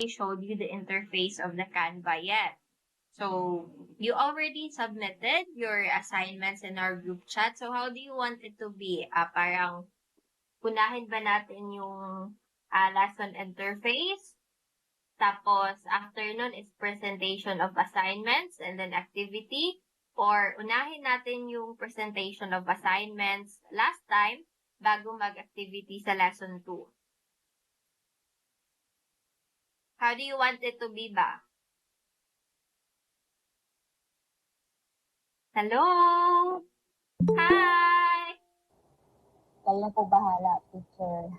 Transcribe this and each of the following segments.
showed you the interface of the Canva yet. So, you already submitted your assignments in our group chat. So, how do you want it to be? Parang, unahin ba natin yung lesson interface? Tapos, after nun is presentation of assignments and then activity. Or, unahin natin yung presentation of assignments last time bago mag-activity sa lesson 2. How do you want it to be ba? Hello? Hi! Kayo na po bahala, teacher.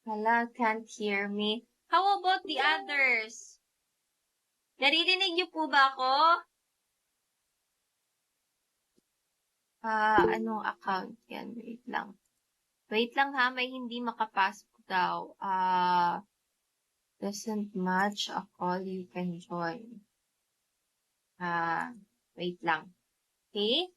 Hala, can't hear me. How about the others? Naririnig niyo po ba ako? Anong account yan? Wait lang. Wait lang ha, may hindi makapasok daw. Doesn't match a call you can join. Wait lang. Okay?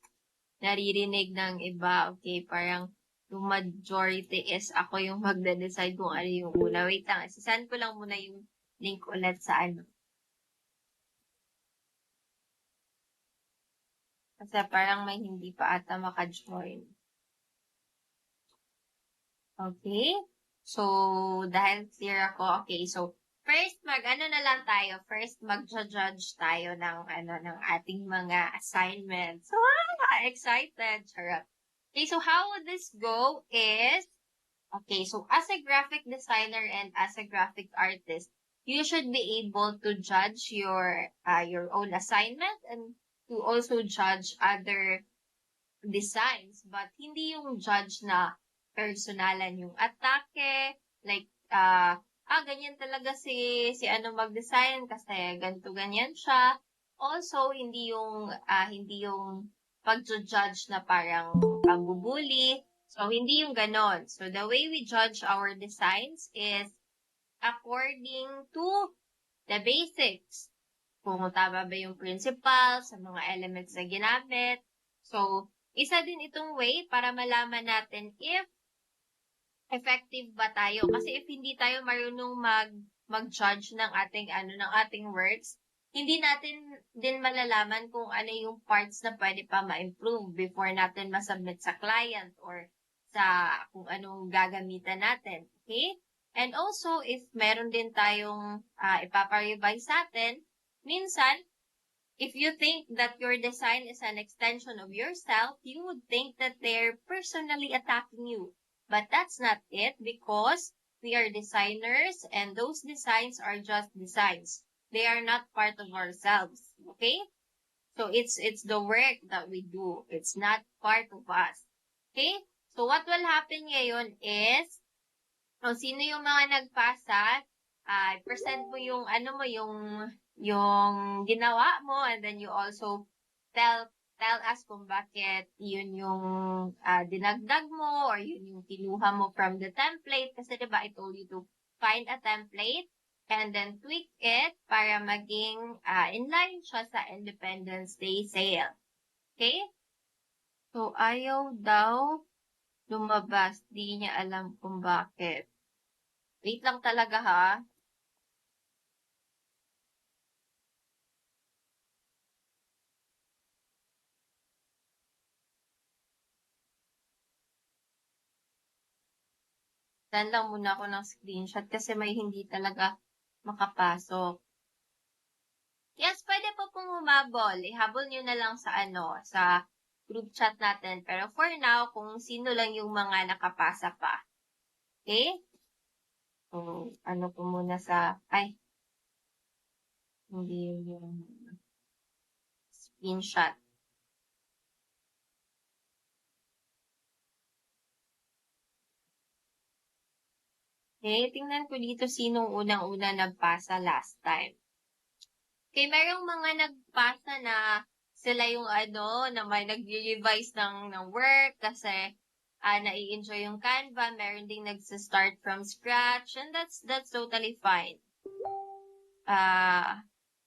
Naririnig ng iba. Okay, parang yung majority is ako yung magde-decide kung ano yung una. Wait lang. Sisend ko lang muna yung link ulit sa ano. Kasi parang may hindi pa ata maka-join. Okay? So, dahil clear ako, okay. So, first ano na lang tayo. First mag-judge tayo ng ating mga assignments. So, excited. Charot. Okay, so how would this go is, okay, so as a graphic designer and as a graphic artist, you should be able to judge your own assignment and to also judge other designs, but hindi yung judge na personalan yung atake, like, ganyan talaga si ano mag-design kasi ganito ganyan siya. Also, hindi yung pag-judge na parang pambubuli. So, hindi yung ganon. So, the way we judge our designs is according to the basics. Kung tama ba yung principle sa mga elements na ginamit. So, isa din itong way para malaman natin if effective ba tayo. Kasi if hindi tayo marunong mag-judge ng ating works, hindi natin din malalaman kung ano yung parts na pwede pa ma-improve before natin masubmit sa client or sa kung anong gagamitan natin. Okay? And also, if meron din tayong ipapa-revise natin, minsan, if you think that your design is an extension of yourself, you would think that they're personally attacking you. But that's not it because we are designers and those designs are just designs. They are not part of ourselves. Okay? So it's the work that we do. It's not part of us. Okay? So what will happen ngayon is, kung sino yung mga nagpasa, present mo yung yung ginawa mo, and then you also tell us kung bakit yun yung dinagdag mo or yun yung kinuha mo from the template. Kasi diba, I told you to find a template and then tweak it para maging inline siya sa Independence Day sale. Okay? So, ayaw daw lumabas. Di niya alam kung bakit. Wait lang talaga ha. Send lang muna ako ng screenshot kasi may hindi talaga makapasok. Yes, pwede po pong humabol. Ihabol nyo na lang sa sa group chat natin. Pero for now, kung sino lang yung mga nakapasa pa. Okay? So, ano po muna hindi yung screenshot. Okay, tingnan ko dito sinong unang-una nagpasa last time. Okay, mayroong mga nagpasa na sila yung na may nag-revise ng work kasi nai-enjoy yung Canva, meron ding nag-start from scratch, and that's totally fine.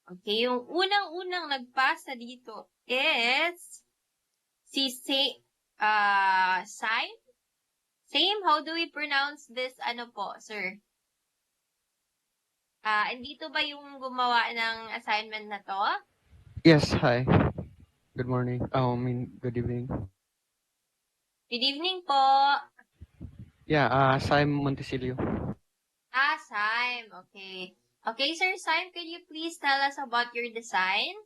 Okay, yung unang-unang nagpasa dito is si Same? How do we pronounce this, po, sir? Andito ba yung gumawa ng assignment na to? Yes, hi. Good morning. Good evening. Good evening po. Yeah, Sam Montesilio. Saim. Okay. Okay, Sir Saim, could you please tell us about your design?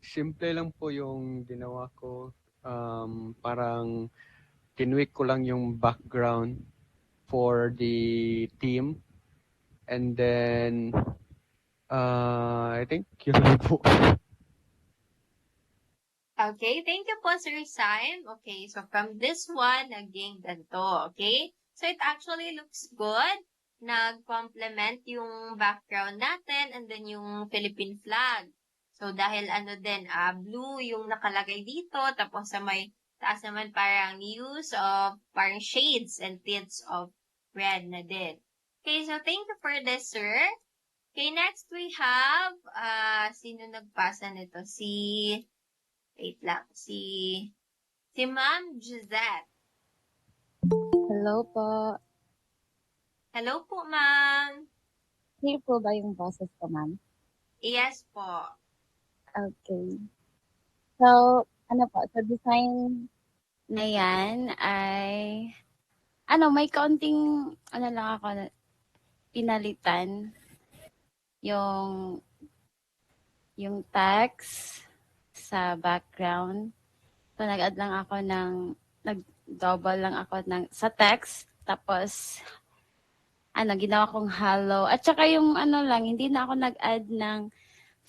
Simple lang po yung ginawa ko. Parang tinwik ko lang yung background for the team. And then, I think yun lang po. Okay, thank you po, Sir Saim. Okay, so from this one, naging ganito. Okay? So it actually looks good. Nag-complement yung background natin and then yung Philippine flag. So dahil din, blue yung nakalagay dito, tapos sa may taas naman parang use of parang shades and tints of red na din. Okay, so thank you for this, sir. Okay, next we have, sino nagpasa nito? Wait lang, si Ma'am Gisette. Hello po. Hello po, ma'am. Clear po ba yung boses ko, ma'am? Yes po. Okay. So, sa design na yan ay, may kaunting, lang ako, pinalitan yung text sa background. So, nag-add lang ako nag-double lang ako sa text. Tapos, ginawa kong hollow. At saka yung hindi na ako nag-add ng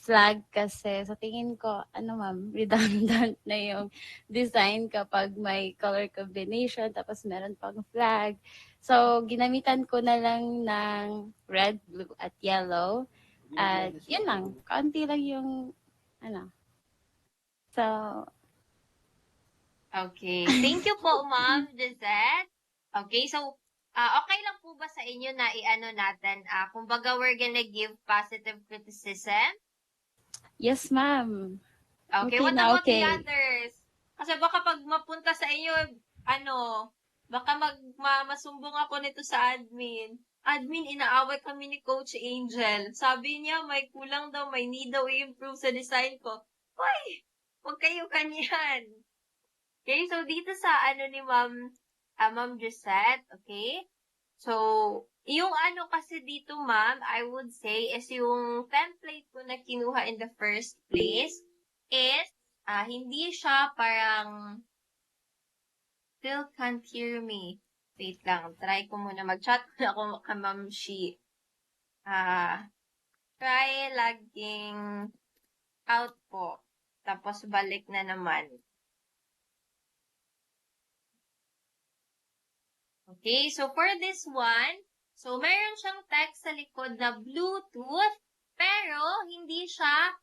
flag kasi sa tingin ko, ma'am, redundant na yung design kapag may color combination tapos meron pang flag. So, ginamitan ko na lang ng red, blue, at yellow. At yun lang, kaunti lang yung, So, Okay. Thank you po, Ma'am Gisette. Okay, so, okay lang po ba sa inyo na natin, kumbaga we're gonna give positive criticism? yes, ma'am. Okay, Okay what na, about the okay. others? Kasi baka pag mapunta sa inyo, baka masumbong ako nito sa admin. Admin, inaaway kami ni Coach Angel. Sabi niya, may kulang daw, may need daw i-improve sa design ko. Hoy, huwag kayo kanyan. Okay, so dito sa ni Ma'am Gisette, okay? So, yung kasi dito, ma'am, I would say, is yung template ko na kinuha in the first place is, hindi siya parang, still can't hear me. Wait lang, try ko muna. Mag-chat ko na ako ka Ma'am Shi. Try logging out po. Tapos balik na naman. Okay, so for this one, so meron siyang text sa likod na Bluetooth, pero hindi siya,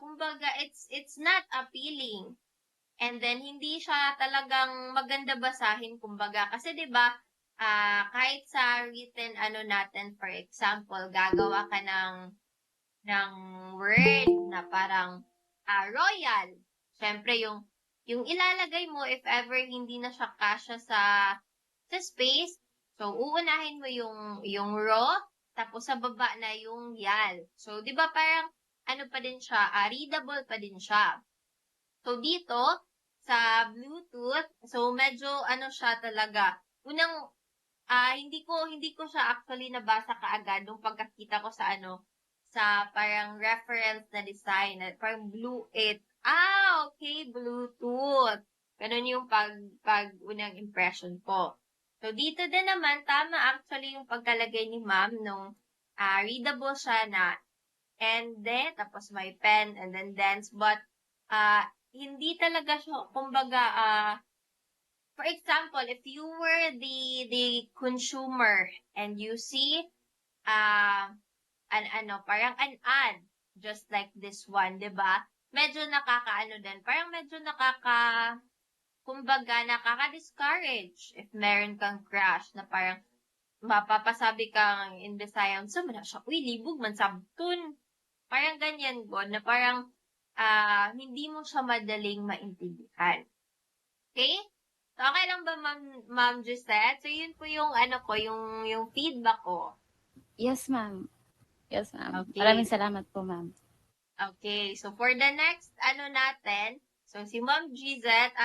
kumbaga, it's not appealing. And then, hindi siya talagang maganda basahin, kumbaga. Kasi, di ba, kahit sa written natin, for example, gagawa ka ng word na parang royal. Siyempre, yung ilalagay mo, if ever hindi na siya kasya sa space, so uunahin mo yung raw, tapos sa baba na yung yal. So, di ba parang pa din siya, readable pa din siya. So, dito, sa Bluetooth, so medyo siya talaga. Unang, hindi ko siya actually nabasa kaagad nung pagkakita ko sa sa parang reference na design, parang Blue 8. Okay, Bluetooth. Ganun yung unang impression ko. So, dito din naman, tama actually yung pagkalagay ni ma'am nung readable siya na ende, tapos may pen, and then dance, but hindi talaga siya, kumbaga, for example, if you were the consumer and you see parang an ad, just like this one, 'di ba? Medyo din, parang medyo kumbaga nakaka-discourage if meron kang crush na parang mapapasabi kang in Visayan, so man siya, uy, libog man sabtun. Parang ganyan po, na parang hindi mo siya madaling maintindihan. Okay? So, okay lang ba, Ma'am Gisette? So, yun po yung, yung feedback ko. Yes, ma'am. Yes, ma'am. Okay. Maraming salamat po, ma'am. Okay. So, for the next, natin, so, si Ma'am Gisette,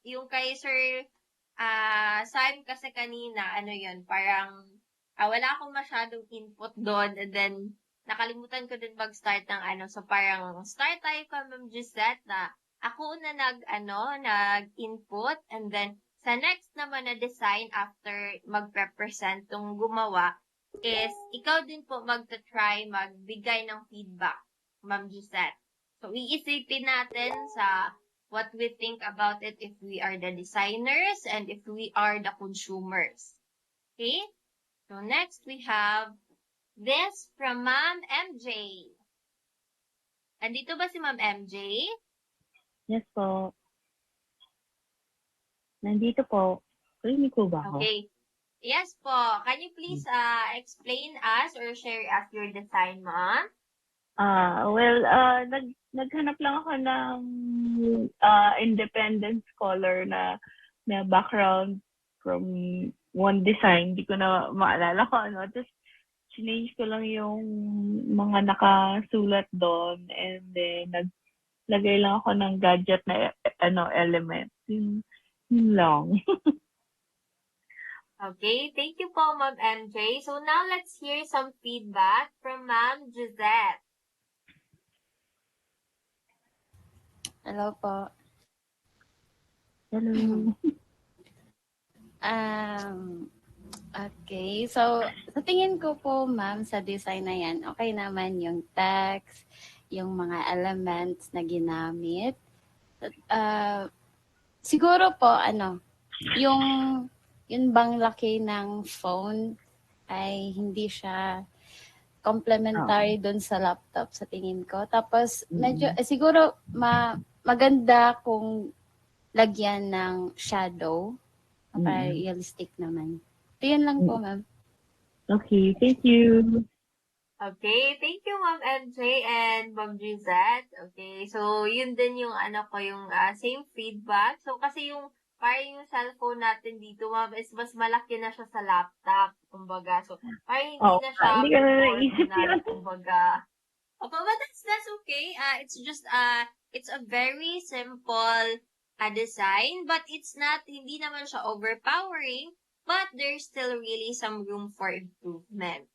yung kay Sir, Simon kasi kanina, yun, parang, wala akong masyadong input doon, and then, nakalimutan ko din mag-start ng so parang, start tayo kay Ma'am Gisette na, ako na nag-input, and then, sa next naman na design after mag-represent tong gumawa, is, ikaw din po magta-try magbigay ng feedback, Ma'am Gisette. So, iisipin natin sa what we think about it if we are the designers and if we are the consumers. Okay? So, next we have this from Ma'am MJ. Andito ba si Ma'am MJ? Yes po. Nandito po. Rinig ko ba ako? Okay. Yes po. Can you please explain us or share us your design, Ma'am? Naghanap lang ako ng independent scholar na background from one design. Hindi ko na maalala ko ano. Tapos, change ko lang yung mga nakasulat doon and then naglagay lang ako ng gadget na element. Yun lang. Okay, thank you po, Ma'am MJ. So now let's hear some feedback from Ma'am Gisette. Hello po. Hello. Okay. So, sa tingin ko po, ma'am, sa design na yan, okay naman yung text, yung mga elements na ginamit. Siguro po, yung bang laki ng phone ay hindi siya complementary doon sa laptop sa tingin ko. Tapos, medyo, siguro, maganda kung lagyan ng shadow para realistic naman. So, yun lang po, ma'am. Okay, thank you. Okay, thank you, Ma'am MJ and Ma'am Gisette. Okay, so yun din yung yung same feedback. So kasi yung parang yung cellphone natin dito, Ma'am, is mas malaki na siya sa laptop, kumbaga. So parang hindi na siya Hindi ko na naisip proportional, yun. kumbaga. But that's okay. It's just it's a very simple design, but it's not, hindi naman siya overpowering, but there's still really some room for improvement.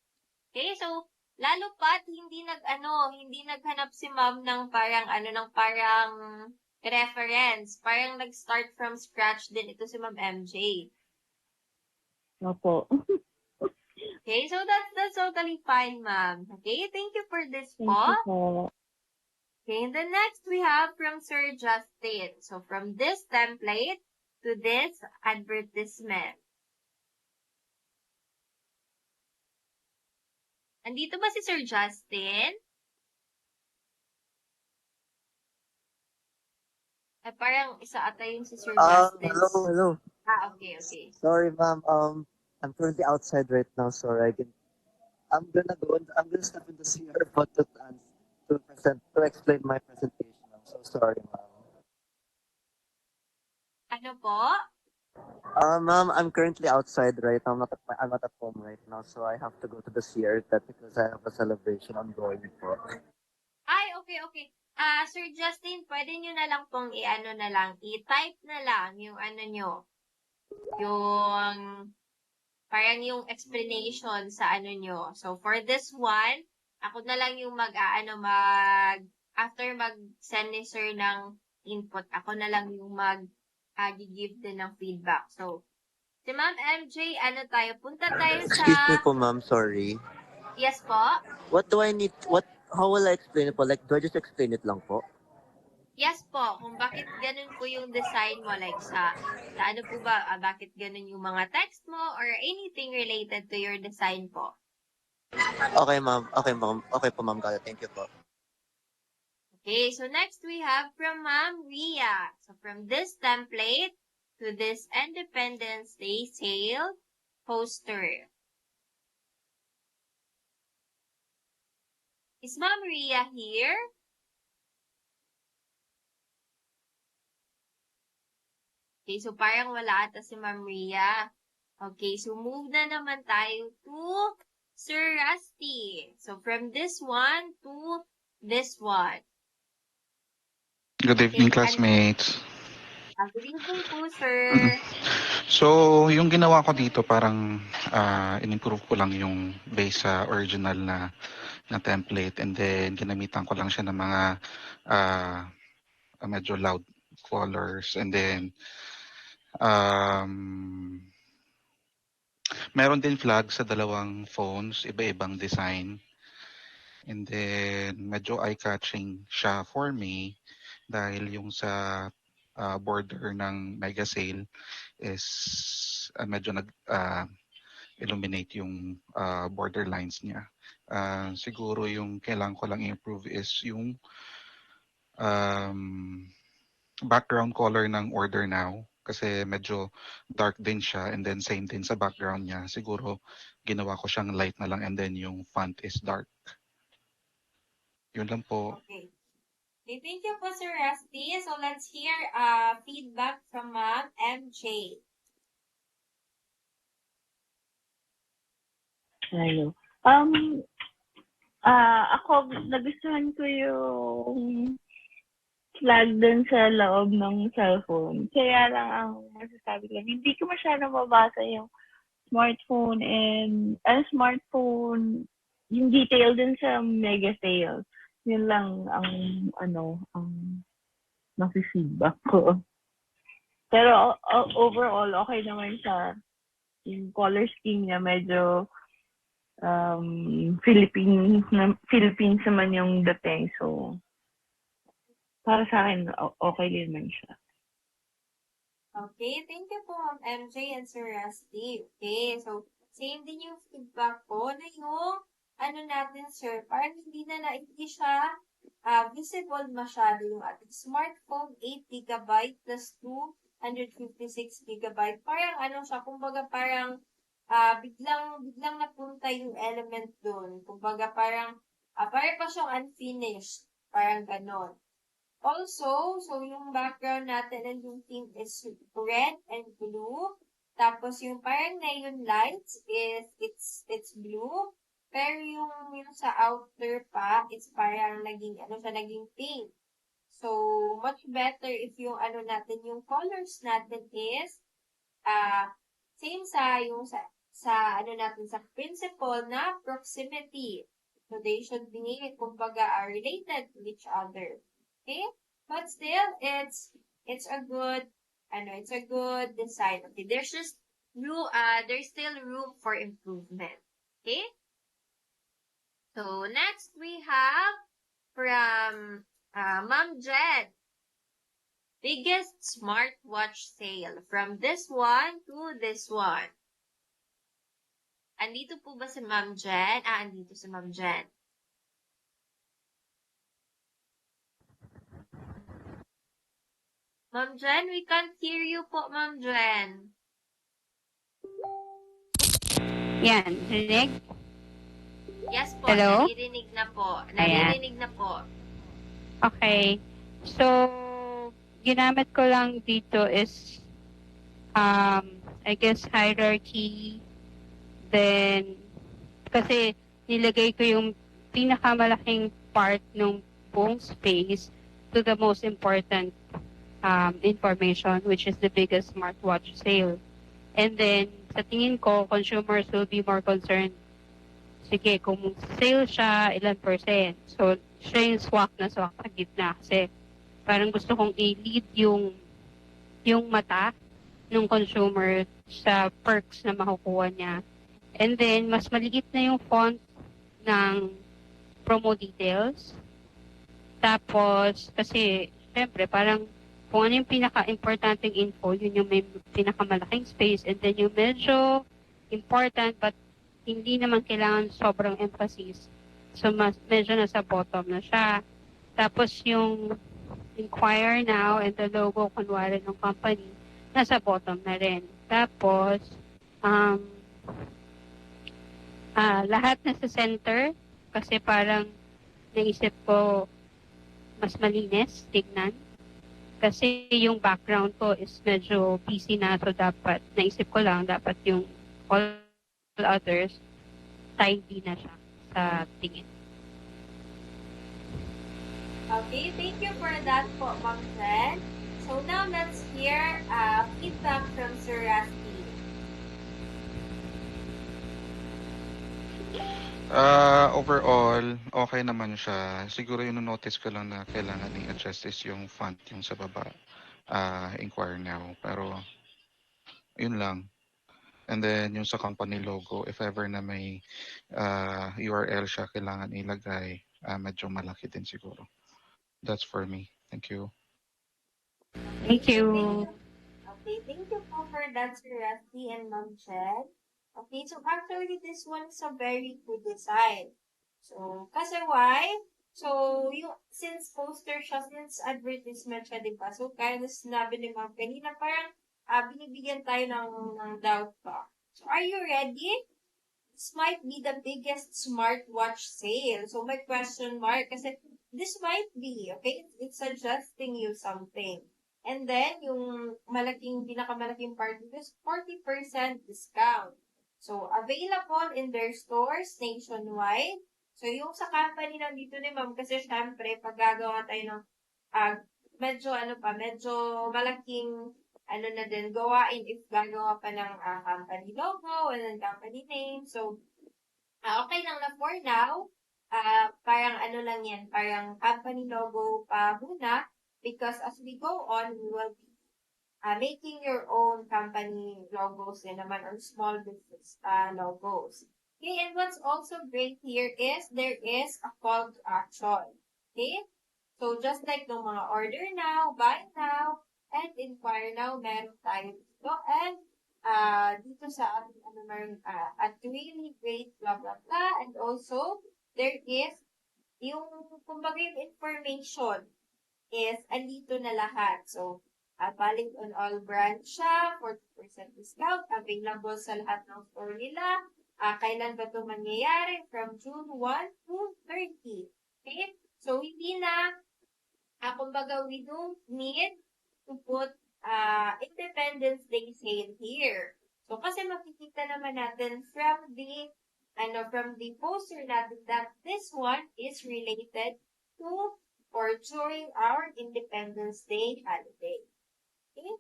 Okay, so lalo pat hindi naghanap si Ma'am ng parang reference. Parang nag-start from scratch din ito si Ma'am MJ. Opo. Okay, so that's totally fine, Ma'am. Okay, thank you for this Thank po. you po. Okay, and the next we have from Sir Justin. So from this template to this advertisement. Andito ba si Sir Justin? Ay, parang isa ata yung si Sir Justin. Hello. Okay, okay. Sorry, ma'am. I'm currently outside right now, so I'm gonna step in the CR, but to explain my presentation. I'm so sorry, ma'am. Ano po? Ma'am, I'm currently outside right now. I'm not at home right now, so I have to go to the CR because I have a celebration ongoing po. Ay, okay. Sir Justin, pwede nyo na lang pong i-type na lang yung yung parang yung explanation sa nyo. So, for this one, ako na lang yung after mag-send ni sir ng input, ako na lang yung give din ng feedback. So, si Ma'am MJ, punta tayo sa... Excuse me po, ma'am. Sorry. Yes po? What do I need? How will I explain it po? Like, do I just explain it lang po? Yes po, kung bakit ganun po yung design mo, like sa ano po ba, bakit ganun yung mga text mo or anything related to your design po. Okay, ma'am. Okay po, ma'am. Got it. Thank you po. Okay, so next we have from Ma'am Ria. So from this template to this Independence Day sale poster. Is Ma'am Ria here? Okay, so parang wala ata si Ma'am Rhea. Okay, so move na naman tayo to Sir Rusty. So from this one to this one. Good evening, Okay, classmates. good evening po, Mm. sir. So, yung ginawa ko dito parang in-improve ko lang yung base sa original na template and then ginamitan ko lang siya ng mga ah, medyo loud colors and then um, meron din flag sa dalawang phones, iba-ibang design. And then medyo eye-catching siya for me dahil yung sa border ng mega sale is medyo illuminate yung border lines niya. Siguro yung kailangan ko lang improve is yung um, background color ng order now kasi medyo dark din siya and then same din sa background niya. Siguro ginawa ko siyang light na lang and then yung font is dark. Yun lang po. Okay. Okay, thank you po, Sir Rusty. So let's hear feedback from Ma'am MJ. Ano. Ako, nagustuhan ko yung flag dun sa loob ng cellphone. Kaya lang ang masasabi ko, hindi ko masyadong mabasa yung smartphone, yung detail dun sa mega sale. Yun lang ang nafe-feedback ko. Pero overall, okay naman siya. Yung color scheme niya, medyo Philippines naman yung dating. So, para sa akin, okay din naman siya. Okay, thank you po, Ma'am MJ and Sir Rusty. Okay, so same din yung feedback ko na yung natin, sir, parang hindi siya visible masyado yung ating smartphone, 8 GB plus 256 GB. Parang siya, kumbaga parang biglang napunta yung element doon. Kumbaga parang pa siyang unfinished. Parang ganon. Also, so yung background natin and yung theme is red and blue. Tapos yung parang neon lights is it's blue. Pero yung sa outer pa, it's parang naging pink. So, much better if yung natin, yung colors natin is same sa principle na proximity. So, they should be, kumbaga, are related to each other. Okay? But still, it's a good, it's a good design. Okay, there's still room for improvement. Okay? So, next we have from Ma'am Jen. Biggest smartwatch sale from this one to this one. Andito po ba si Ma'am Jen? Andito si Ma'am Jen. Ma'am Jen, we can't hear you po, Ma'am Jen. Yan, rinig? Yes po, Hello? naririnig na po. Ayan. Naririnig na po. Okay. So, ginamit ko lang dito is, I guess, hierarchy. Then, kasi nilagay ko yung pinakamalaking part ng buong space to the most important information, which is the biggest smartwatch sale. And then, sa tingin ko, consumers will be more concerned. Sige, kung sale siya, ilan %. So, siya yung swak sa gitna. Kasi, parang gusto kong i-lead yung mata ng consumer sa perks na makukuha niya. And then, mas maliit na yung font ng promo details. Tapos, kasi, syempre, parang kung ano yung pinaka-importanting info, yun yung may pinakamalaking space. And then, yung medyo important but hindi naman kailangan sobrang emphasis. So, medyo nasa bottom na siya. Tapos, yung inquire now and the logo, kunwari, ng company, nasa bottom na rin. Tapos, lahat nasa center kasi parang naisip ko mas malinis tignan. Kasi yung background ko is medyo busy na, so dapat, naisip ko lang, dapat yung all others, tidy na siya sa tingin. Okay, thank you for that po, Ma'am Jen. So now let's hear feedback from Sir Rusty. Overall, okay naman siya. Siguro yung notice ko lang na kailangan i-adjust is yung font yung sa baba. Inquire now. Pero, yun lang. And then, yung sa company logo, if ever na may URL siya, kailangan ilagay, medyo malaki din siguro. That's for me. Thank you. Thank you. Okay, thank you po for that, Sir Rusty and Ma'am Jen. Okay, so actually, this one is a very good design. So, kasi why? So, since poster siya, since advertisement siya, di ba? So, kaya na sinabi ni Ma'am kanina, parang binibigyan tayo ng doubt pa. So, are you ready? This might be the biggest smartwatch sale. So, may question mark kasi this might be, okay? It's suggesting you something. And then, yung pinakamalaking part is 40% discount. So, available in their stores nationwide. So, yung sa company nandito ni Ma'am, kasi syempre, pag gagawa tayo ng medyo malaking na din gawain if gagawa pa ng company logo and then company name. So, okay lang na for now. Parang lang yan, parang company logo pa muna because as we go on, we will be making your own company logos din naman or small business logos. Okay, and what's also great here is there is a call to action. Okay? So, just like ng mga order now, buy now, and inquire now, meron tayo dito. And dito sa ating meron at really great blah blah blah. And also, there is yung, kumbaga yung information is andito na lahat. So, valid on all brands siya, 40% discount, available sa lahat ng store nila. Kailan ba ito mangyayari? From June 1 to 30. Okay? So, hindi na, kumbaga, we don't need to put Independence Day sale here. So, kasi makikita naman natin from the poster natin that this one is related to or during our Independence Day holiday. Okay?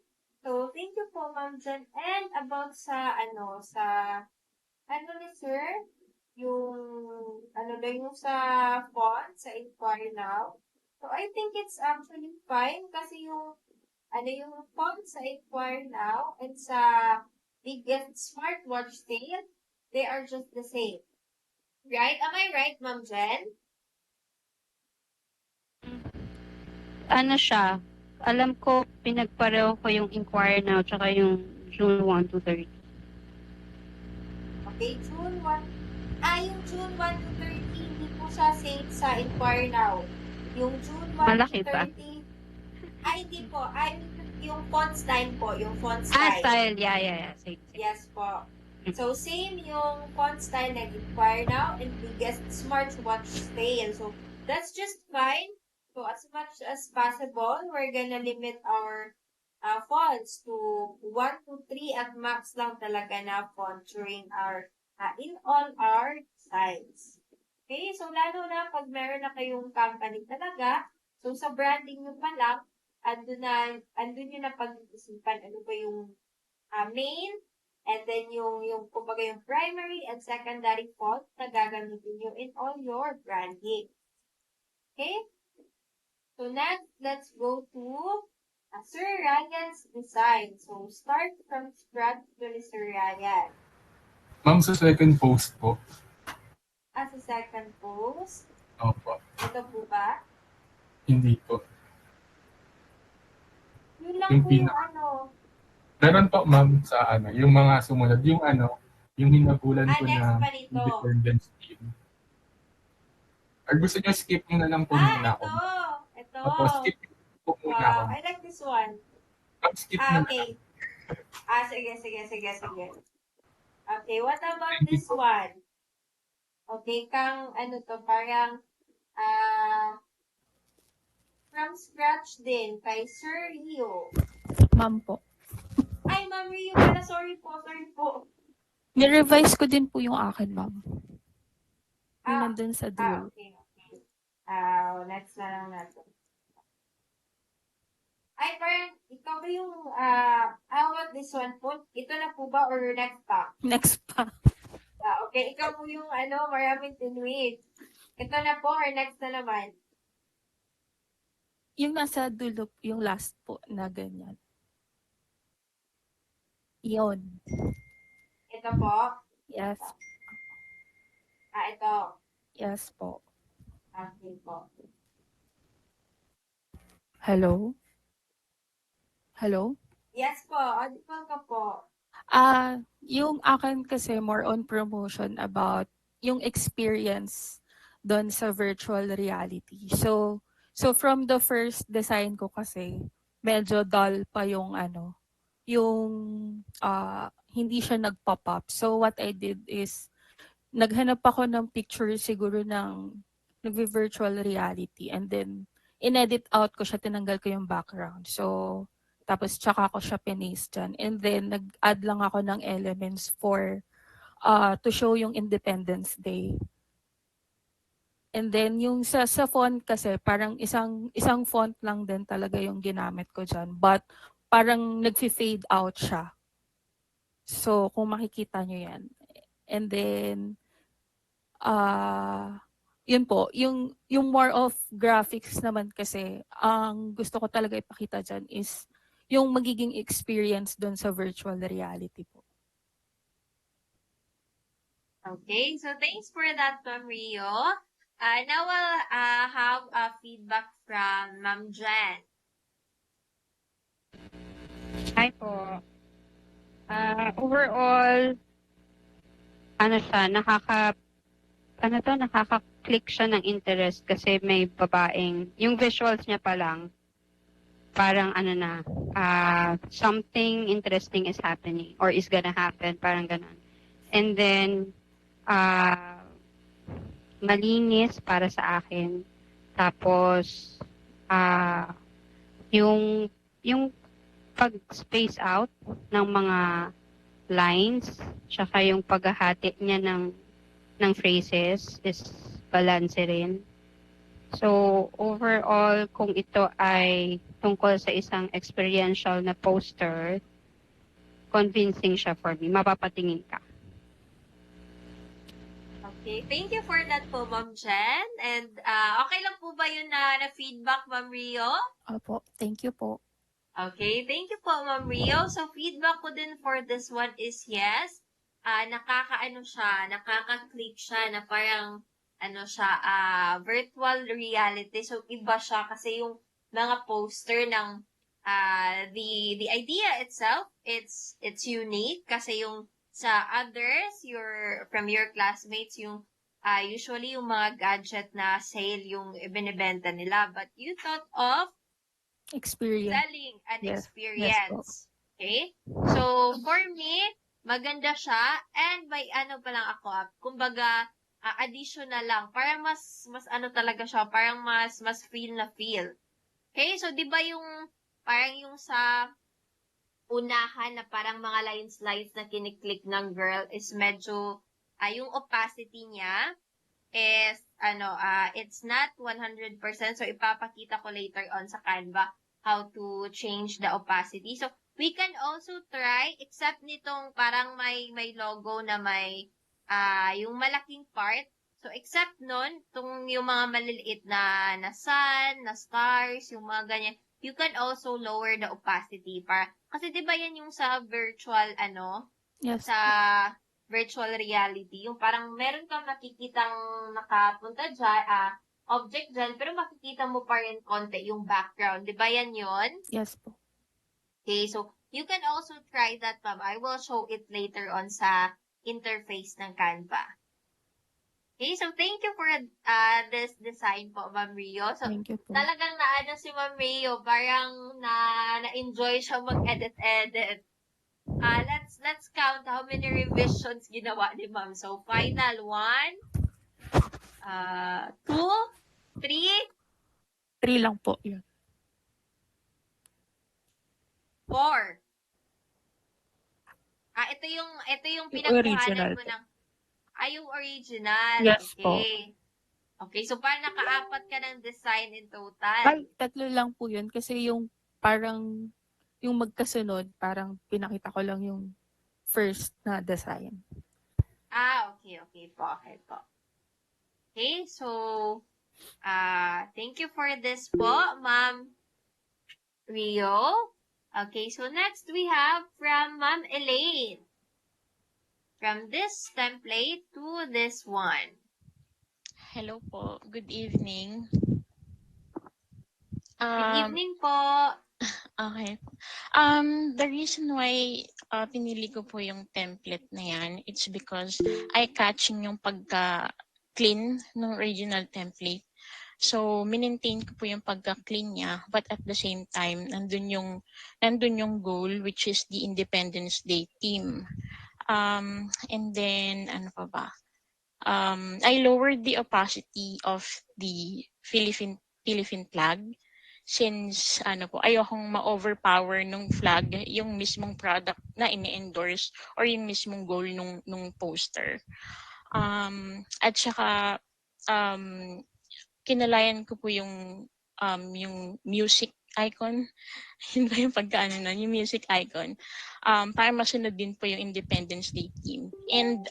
So, thank you po, Ma'am Jen. And about sa ni Sir, yung sa font, sa Inquire Now. So, I think it's actually fine kasi yung font sa Inquire Now and sa biggest smartwatch sale, they are just the same. Right? Am I right, Ma'am Jen? Ano siya? Alam ko, pinagpareho ko yung Inquire Now tsaka yung June 1 to 30. Okay, June 1. Yung June 1 to 30, hindi po siya same sa Inquire Now. Yung June 1 Malaki to ba? 30, hindi po. I mean, yung font style po. Yung font style. Style. Yeah. Same. Yes po. So, same yung font style ng Inquire Now and biggest smartwatch sale. So, that's just fine. So, as much as possible, we're gonna limit our fonts to 1 to 3 at max lang talaga na font during our, in all our sites. Okay? So, lalo na pag meron na kayong company talaga, so sa branding nyo pa lang, andun nyo na pag-isipan ano ba yung main, and then yung kumbaga yung primary and secondary font na gagamitin nyo in all your branding. Okay? So next, let's go to Sir Ryan's design. So start from scratch to Sir Ryan. Ma'am, sa second post po. Sa second post? Opo. Ito po ba? Hindi po. Yun lang Yung po yung Meron po, ma'am, sa yung mga sumunod. Yung yung hinagulan ko next na pa nito. Independence Team. Or gusto nyo skip nyo na lang po muna ako. Ito. Opo, skip po muna ako. Wow, I like this one. Skip na lang. Okay. Sige. Okay, what about Thank you this po. one? Okay, parang, from scratch din kay Sir Rio. Ma'am po. Ay, Ma'am Rio pala. Sorry po. Ni-revise ko din po yung akin, ma'am. Yung Ah, nandun sa duo. okay. Next na lang natin. Ay, parang ikaw ba yung, how about this one po? Ito na po ba or next pa? Next pa. Okay, ikaw po yung, maraming tinweet. Ito na po or next na naman? Yung nasa dulo, yung last po na ganyan. Yun. Ito po. Yes. Ito. Yes po. Okay po. Hello? Hello? Yes po, audible ka po. Yung akin kasi more on promotion about yung experience doon sa virtual reality. So from the first design ko kasi, medyo dull pa yung hindi siya nag-pop up. So what I did is, naghanap ako ng picture siguro ng nag-virtual reality and then inedit out ko siya, tinanggal ko yung background. So, tapos tsaka ko siya paste dyan. And then, nag-add lang ako ng elements for to show yung Independence Day. And then, yung sa font kasi, parang isang font lang din talaga yung ginamit ko dyan. But, parang nag-fade out siya. So, kung makikita nyo yan. And then, yun po, yung more of graphics naman kasi, ang gusto ko talaga ipakita dyan is yung magiging experience doon sa virtual reality po. Okay, so thanks for that, Ma'am Rio. Now we'll have a feedback from Ma'am Jen. Hi po. Overall, nakaka-click siya ng interest kasi may babaeng, yung visuals niya pa lang, parang something interesting is happening or is gonna happen, parang ganun. And then, malinis para sa akin. Tapos, yung pag-space out ng mga lines, tsaka yung paghahati niya ng phrases is balance rin. So, overall, kung ito ay tungkol sa isang experiential na poster, convincing siya for me. Mapapatingin ka. Okay, thank you for that po, Ma'am Jen. And okay lang po ba yun na feedback, Ma'am Rio? Opo, thank you po. Okay, thank you po, Ma'am Rio. So, feedback ko din for this one is yes. Nakaka-click siya na parang, virtual reality. So, iba siya kasi yung mga poster ng, the idea itself, it's unique kasi yung sa others, from your classmates, yung, usually yung mga gadget na sale yung ibinibenta nila. But you thought of Experience. selling an Yes. experience. Okay? So, for me, maganda siya. And may pa lang ako. Kumbaga, additional lang. Parang mas talaga siya. Parang mas feel na feel. Okay? So, di ba parang yung sa unahan na parang mga lines na kiniklik ng girl is medyo, yung opacity niya is, it's not 100%. So, ipapakita ko later on sa Canva how to change the opacity. So, we can also try, except nitong parang may logo na may, yung malaking part. So, except nun, yung mga maliliit na sun, na stars, yung mga ganyan, you can also lower the opacity. Kasi di ba yan yung sa virtual, Yes. sa virtual reality, yung parang meron kang nakikitang nakapunta dyan, object dyan, pero makikita mo pa rin konti yung background. Di ba yan yun? Yes po. Okay, so you can also try that, ma'am. I will show it later on sa interface ng Canva. Okay, so thank you for this design po, Ma'am Rio. So, Thank you po. talagang si Ma'am Rio, parang na-enjoy siya mag-edit-edit. Let's count how many revisions ginawa ni Ma'am. So, final 1, 2, 3, 3 lang po yun. 4. Ito yung Yung pinagkuhanan original mo po. ng, yung original. Yes po. Okay. Okay, so parang naka-4 ka ng design in total. Ay, 3 lang po yun kasi yung parang yung magkasunod, parang pinakita ko lang yung first na design. Okay, okay po, okay po. Okay, so, thank you for this po, Ma'am Rio. Okay, so next we have from Ma'am Elaine. From this template to this one. Hello po. Good evening. Good evening po. Okay. The reason why pinili ko po yung template na yan, it's because eye-catching yung pagka-clean ng original template. So, minentain ko po yung pagka-clean niya, but at the same time, nandun yung goal, which is the Independence Day theme. And then, ano pa ba? I lowered the opacity of the Philippine flag since ayokong ma-overpower nung flag yung mismong product na ini-endorse or yung mismong goal nung poster. At saka kinalayan ko po yung music icon. Yun ba yung yung music icon. Para masunod din po yung Independence Day theme. And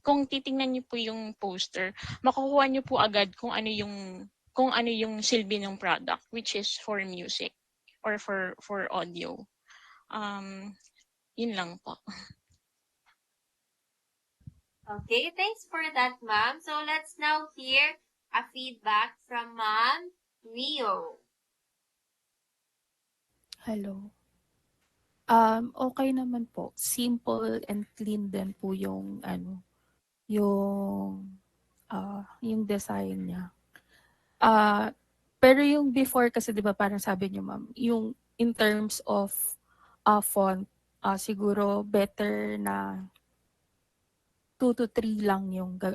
kung titingnan niyo po yung poster, makukuha niyo po agad kung ano yung silbi ng product, which is for music or for audio. Yun lang po. Okay, thanks for that, Ma'am. So let's now hear a feedback from Ma'am Rio. Hello. Okay naman po. Simple and clean din po yung yung design niya. Pero yung before kasi 'di ba parang sabi niyo ma'am, yung in terms of font, siguro better na 2 to 3 lang yung 1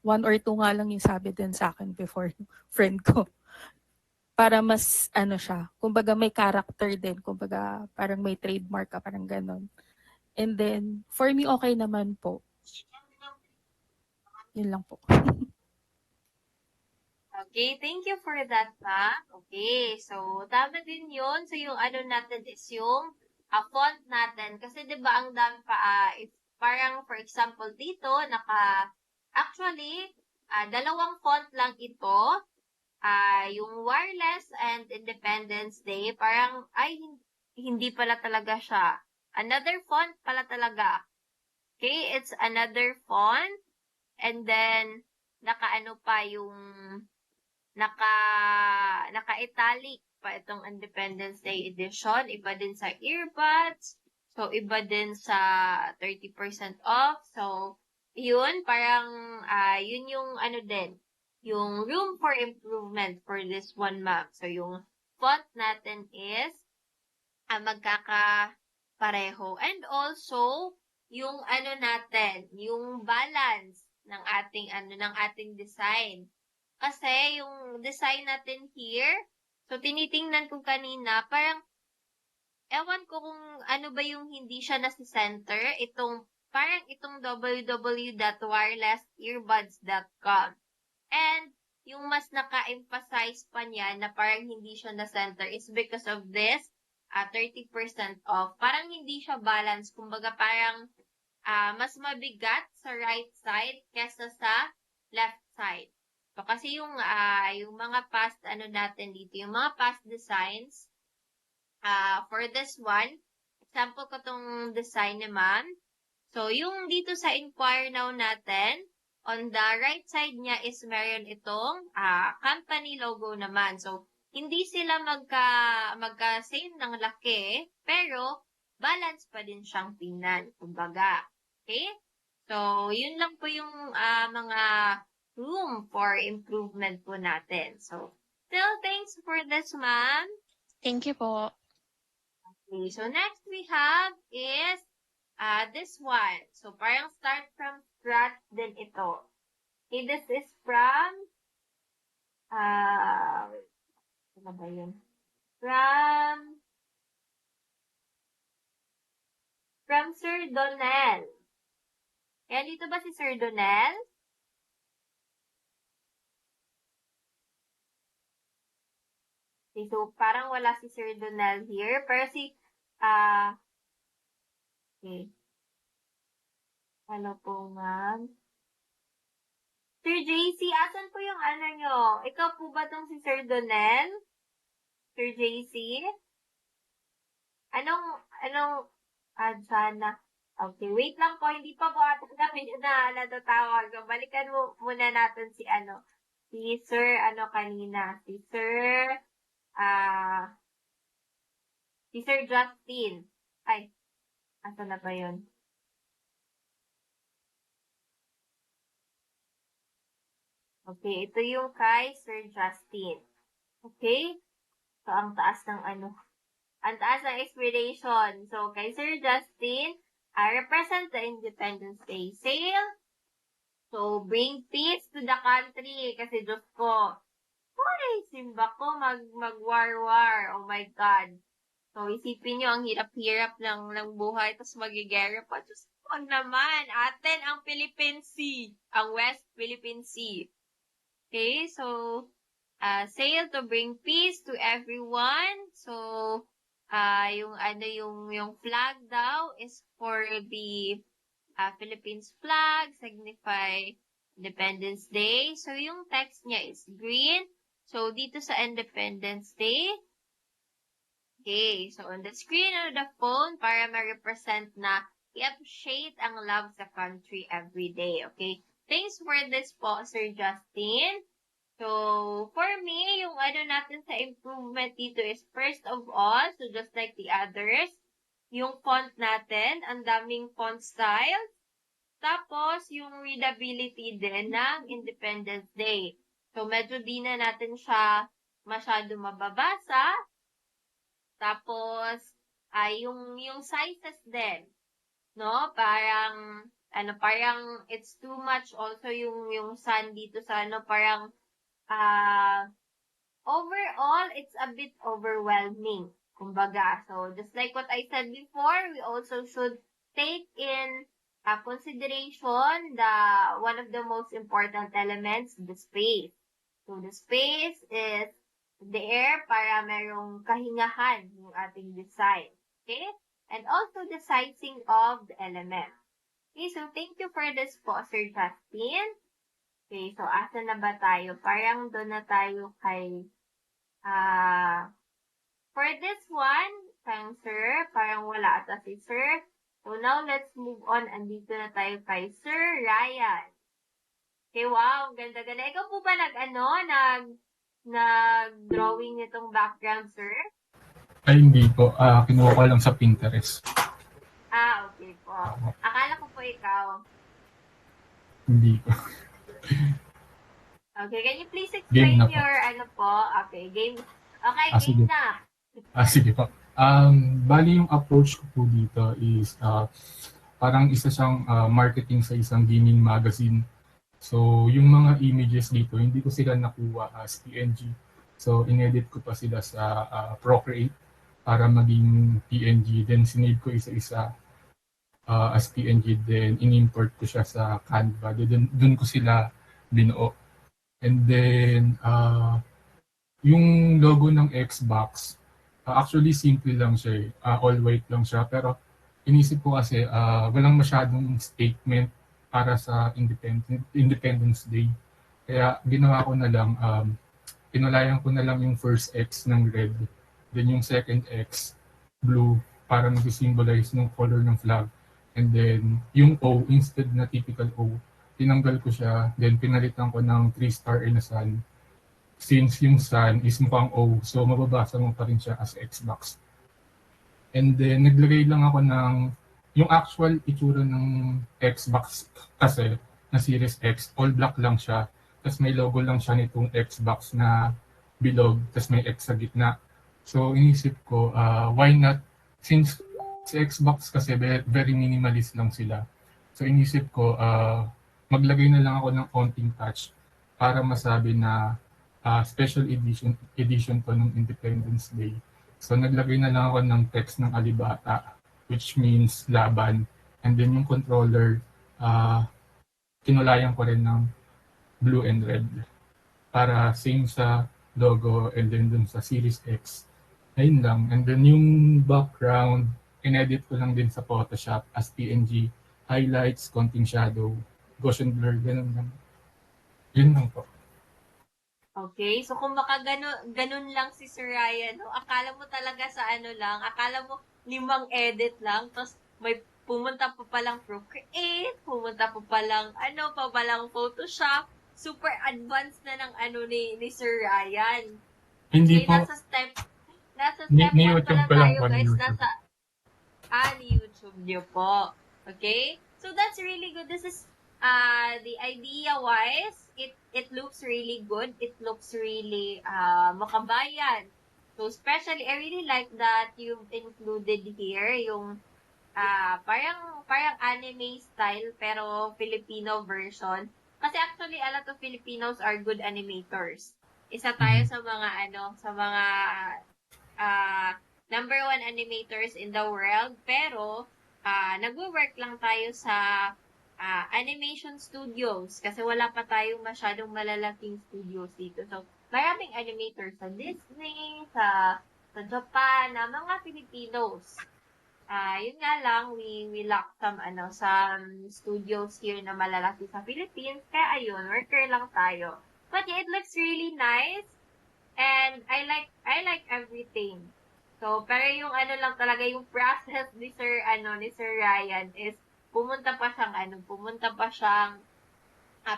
or 2 nga lang yung sabi din sa akin before yung friend ko. Para mas siya, kumbaga may character din, kumbaga parang may trademark ka, parang ganon. And then, for me, okay naman po. Yun lang po. Okay, thank you for that, Ma'am. Okay, so tama din yun. So yung natin is yung font natin. Kasi 'di ba ang dami pa, if parang for example dito, actually, 2 font lang ito. Yung Wireless and Independence Day, parang, hindi pala talaga siya. Another font pala talaga. Okay, it's another font. And then, naka-ano pa yung, naka-italic pa itong Independence Day edition. Iba din sa earbuds. So, iba din sa 30% off. So, yun, parang, yun yung din, yung room for improvement for this one, Ma'am. So, yung font natin is magkakapareho. And also, yung natin, yung balance ng ating design. Kasi yung design natin here, so tinitingnan ko kanina, parang ewan ko kung ano ba yung hindi siya nasa-center, parang itong www.wirelessearbuds.com. And yung mas naka-emphasize pa niya na parang hindi siya na-center is because of this 30% off. Parang hindi siya balance. Kumbaga parang mas mabigat sa right side kesa sa left side. So, kasi yung mga past natin dito, yung mga past designs, for this one, example ko tong design naman. So, yung dito sa Inquire Now natin, on the right side niya is meron itong company logo naman. So, hindi sila magka-same ng laki, pero balance pa din siyang tingnan, kumbaga. Okay? So, yun lang po yung mga room for improvement po natin. So, still thanks for this, Ma'am. Thank you po. Okay, so next we have is this one. So, parang start from scratch din ito. Okay, this is from Ano ba yun? From Sir Donel. Kaya dito ba si Sir Donel? Okay, so parang wala si Sir Donel here. Pero okay. Hello po, ma'am. Sir JC, asan po yung ano nyo? Ikaw po ba tong si Sir Donel? Sir JC? Jana. Okay, wait lang po. Hindi pa po ata namin na natatawag. So, balikan muna natin si Sir, kanina. Si Sir Justin. Ay, asa na ba yun? Okay, ito yung kay Sir Justin. Okay? So, ang taas ng ang taas ng inspiration. So, kay Sir Justin, represent the Independence Day sale. So, bring peace to the country. Kasi Diyos ko, simba ko mag-war-war. Oh my God. So, isipin nyo, ang hirap-hirap ng buhay, tapos magigera pa. Diyos ko naman, atin ang Philippine Sea. Ang West Philippine Sea. Okay, so, sale to bring peace to everyone. So, yung flag daw is for the Philippines flag, signify Independence Day. So, yung text niya is green. So, dito sa Independence Day, okay, so on the screen of the phone, para ma-represent na i-appreciate ang love sa country every day, okay? Thanks for this po, Sir Justin. So, for me, yung natin sa improvement dito is first of all, so just like the others, yung font natin, ang daming font style. Tapos, yung readability din ng Independence Day. So, medyo di na natin siya masyado mababasa. Tapos, yung sizes din, no? Parang it's too much also yung sun dito sa parang, overall, it's a bit overwhelming. Kumbaga, so just like what I said before, we also should take in consideration one of the most important elements, the space. So the space is there para merong kahingahan yung ating design. Okay? And also the sizing of the element. Okay, so thank you for this po, Sir Justin. Okay, so asa na ba tayo? Parang doon na tayo kay, for this one, sir, parang wala ata si Sir. So now let's move on. Andito na tayo kay Sir Ryan. Okay, wow, ganda-ganda. Ikaw po ba nag-drawing nitong background, Sir? Ay, hindi po. Kinuha ko lang sa Pinterest. Okay po. Akala ko po ikaw. Hindi po. Okay, can you please explain Game na your Okay, game. Okay, sige. game na. Sige po. Bali yung approach ko po dito is parang isa siyang marketing sa isang gaming magazine. So, yung mga images dito, hindi ko sila nakuha as PNG. So, inedit ko pa sila sa Procreate para maging PNG. Then, sinave ko isa-isa as PNG. Then, in-import ko siya sa Canva. Doon ko sila binuo. And then, yung logo ng Xbox, actually simple lang siya. All white lang siya. Pero, inisip ko kasi walang masyadong statement para sa Independence Day. Kaya ginawa ko na lang, pinulayan ko na lang yung first X ng red, then yung second X, blue, para mag-symbolize ng color ng flag. And then yung O, instead na typical O, tinanggal ko siya, then pinalitan ko ng 3-star and a sun. Since yung sun is mukhang O, so mababasa mo pa rin siya as Xbox. And then naglagay lang ako ng yung actual itsura ng Xbox kasi na Series X, all black lang siya. Tapos may logo lang siya nitong Xbox na bilog, tapos may X sa gitna. So inisip ko, why not, since sa Xbox kasi very minimalist lang sila. So inisip ko, maglagay na lang ako ng konting touch para masabi na special edition to ng Independence Day. So naglagay na lang ako ng text ng Alibata, which means laban. And then yung controller, kinulayan ko rin ng blue and red para same sa logo and then dun sa Series X. Ayun lang. And then yung background, inedit ko lang din sa Photoshop as PNG. Highlights, konting shadow, Gaussian blur, ganun lang. Yun lang po. Okay, so kung ganun lang si Sir Ryan, no? Akala mo talaga sa ano lang, akala mo 5 edit lang, tapos may pumunta pa palang Procreate, pumunta pa palang Photoshop, super advanced na ng ni Sir Ryan. Hindi Okay, po, nasa step ni 1 pa YouTube lang ko lang tayo, po, ni guys. YouTube. Ni YouTube nyo po. Okay? So that's really good. This is the idea-wise, it looks really good. It looks really makabayan. So especially, I really like that you've included here yung parang anime style pero Filipino version. Kasi actually, a lot of Filipinos are good animators. Isa tayo sa mga number 1 animators in the world. Pero, nagwo-work lang tayo sa animation studios kasi wala pa tayong masyadong malalaking studios dito. So, maraming animators sa Disney, sa Japan, na mga Filipinos. Yun nga lang, we lack some studios here na malalaki sa Philippines. Kaya ayun, worker lang tayo. But yeah, it looks really nice. And I like everything. So, pero yung lang talaga, yung process ni Sir Ryan is, pumunta pa siyang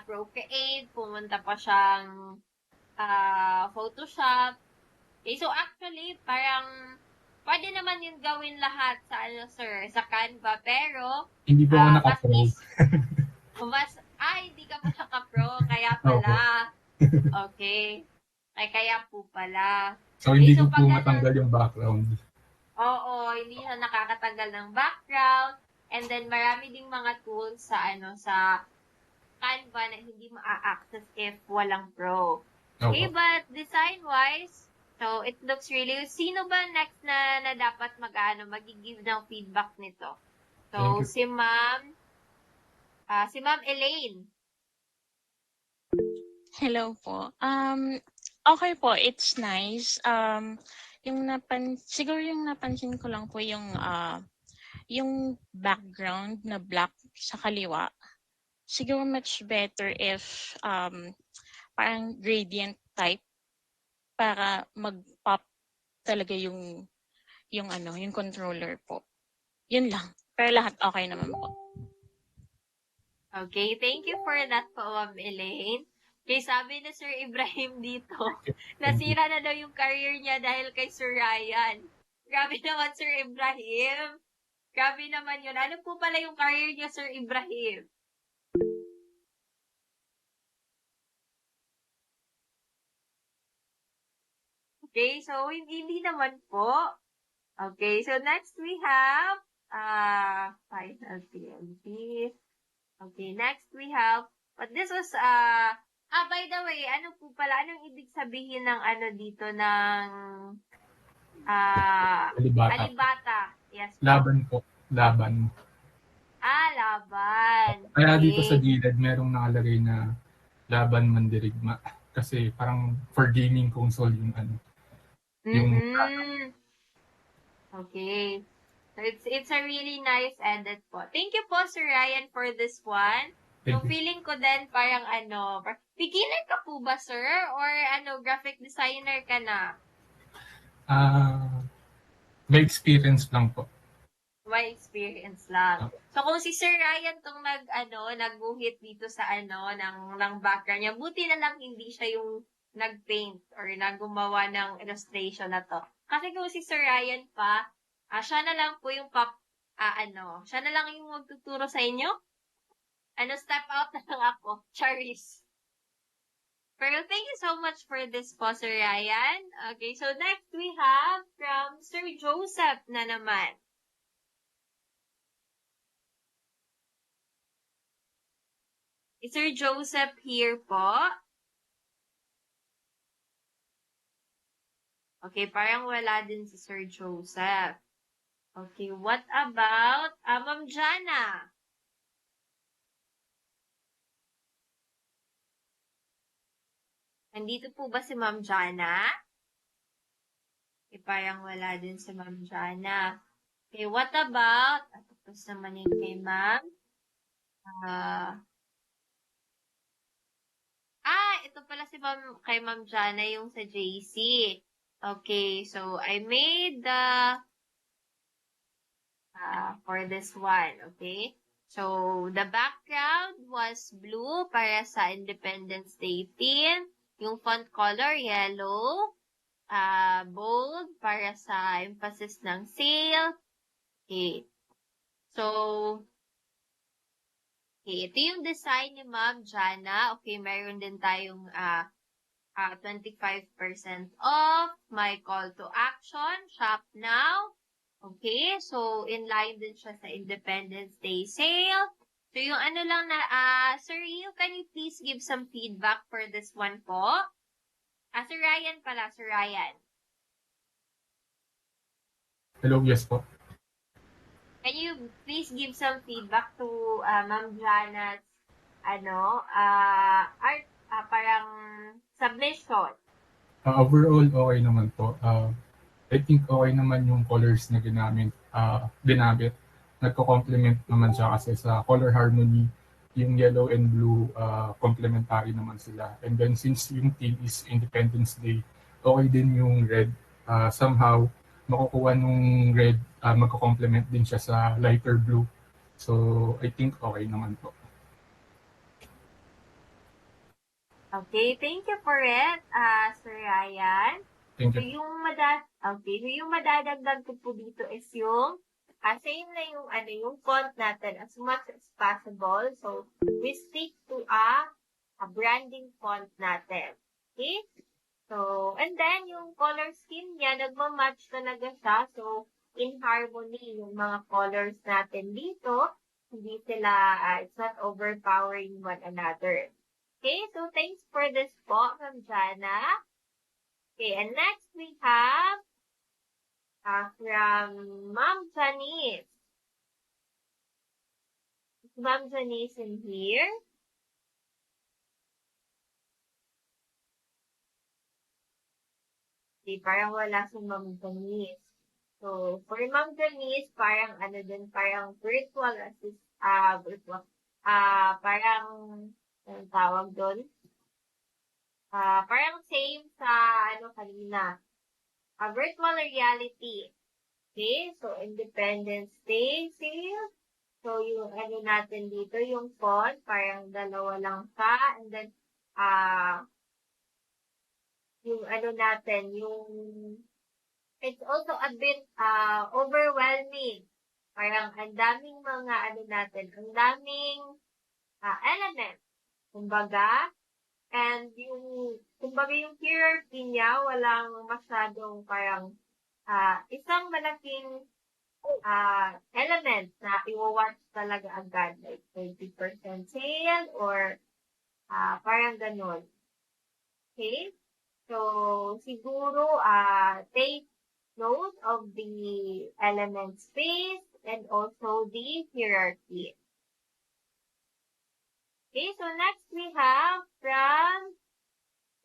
Procreate, pumunta pa siyang Photoshop. Okay, so actually, parang, pwede naman yun gawin lahat sa sir, sa Canva, pero, Hindi po ako mas naka-pro. hindi ka pa naka-pro, kaya pala. Okay. Ay, kaya po pala. So hindi Okay, ko so po pag matanggal yung background. Oo, hindi siya nakakatanggal ng background. And then, marami ding mga tools sa Canva na hindi ma-access if walang Pro. Okay, Opo. but design-wise, so it looks really, sino ba next na dapat mag-give ng feedback nito? So, Thank you. si Ma'am Elaine. Hello po. Okay po, it's nice. Siguro yung napansin ko lang po yung background na black sa kaliwa. Siguro much better if parang gradient type para mag-pop talaga yung controller po. Yun lang. Pero lahat okay naman po. Okay, thank you for that po, Ma'am Elaine. Okay, sabi na Sir Ibrahim dito, nasira na daw yung career niya dahil kay Sir Ryan. Grabe naman, Sir Ibrahim. Grabe naman yun. Ano po pala yung career niya, Sir Ibrahim? Okay, so hindi naman po. Okay, so next we have Final PNG. Okay, next we have, but this was, by the way, anong ibig sabihin ng dito ng, Alibata. Alibata? Yes po. Laban po. Laban. Laban. Kaya dito sa Okay. gilid, merong nakalagay na laban mandirigma. Kasi parang for gaming console yung yung Okay. So it's a really nice edit po. Thank you po, Sir Ryan, for this one. So Thank you. feeling ko din parang beginner ka po ba, sir? Or graphic designer ka na? May experience lang po. May experience lang. So kung si Sir Ryan tong nagguhit dito sa ng background niya, buti na lang hindi siya yung nag-paint or gumawa ng illustration na to. Kasi kung si Sir Ryan pa, siya na lang po yung siya na lang yung magtuturo sa inyo. Step out na lang ako. Charis. Pero thank you so much for this po, Sir Ryan. Okay, so next we have from Sir Joseph na naman. Is Sir Joseph here po? Okay, parang wala din si Sir Joseph. Okay, what about Ma'am Jana? Nandito po ba si Ma'am Jana? Okay, parang wala din si Ma'am Jana. Okay, what about, tapos naman yun kay Ma'am. Ito pala si Ma'am, kay Ma'am Jana yung sa JC. Okay, so I made the, for this one, okay? So, the background was blue para sa Independence Day theme. Yung font color, yellow. Bold para sa emphasis ng sale. Okay. So, okay, ito yung design ni Ma'am Jana. Okay, mayroon din tayong 25% off. My call to action, shop now. Okay, so in line din siya sa Independence Day sale. So yung ano lang na, Sir Rio, can you please give some feedback for this one po? Sir Ryan pala, Sir Ryan. Hello, yes po. Can you please give some feedback to Ma'am Jana's art, parang submission? Overall, okay naman po. I think okay naman yung colors na ginamit. Nagko-complement naman siya kasi sa color harmony, yung yellow and blue, complementary naman sila. And then since yung theme is Independence Day, okay din yung red. Somehow, makukuha nung red, magko-complement din siya sa lighter blue. So, I think okay naman po. Okay, thank you for it, Sir Ryan. Thank So, you. yung madadagdag ko po dito is yung, same na yung, yung font natin as much as possible. So, we stick to a branding font natin. Okay? So, and then, yung color scheme niya, nagmamatch talaga siya. So, in harmony, yung mga colors natin dito, hindi sila, it's not overpowering one another. Okay, so thanks for this po from Jana. Okay, and next we have from Ma'am Janice. Is Ma'am Janice in here? Okay, parang wala si Ma'am Janice. So, for Ma'am Janice, parang parang virtual assist, parang, anong tawag doon? Parang same sa, kanina, virtual reality. Okay, so Independence Day sale. So, yung natin dito, yung font, parang dalawa lang pa. And then, yung natin, it's also a bit overwhelming. Parang ang daming mga natin, ang daming elements. Kumbaga, and yung hierarchy niya, walang masyadong parang isang malaking element na i-watch talaga agad, like 30% sale or parang ganun. Okay? So, siguro, take note of the element space and also the hierarchy. Okay, so next we have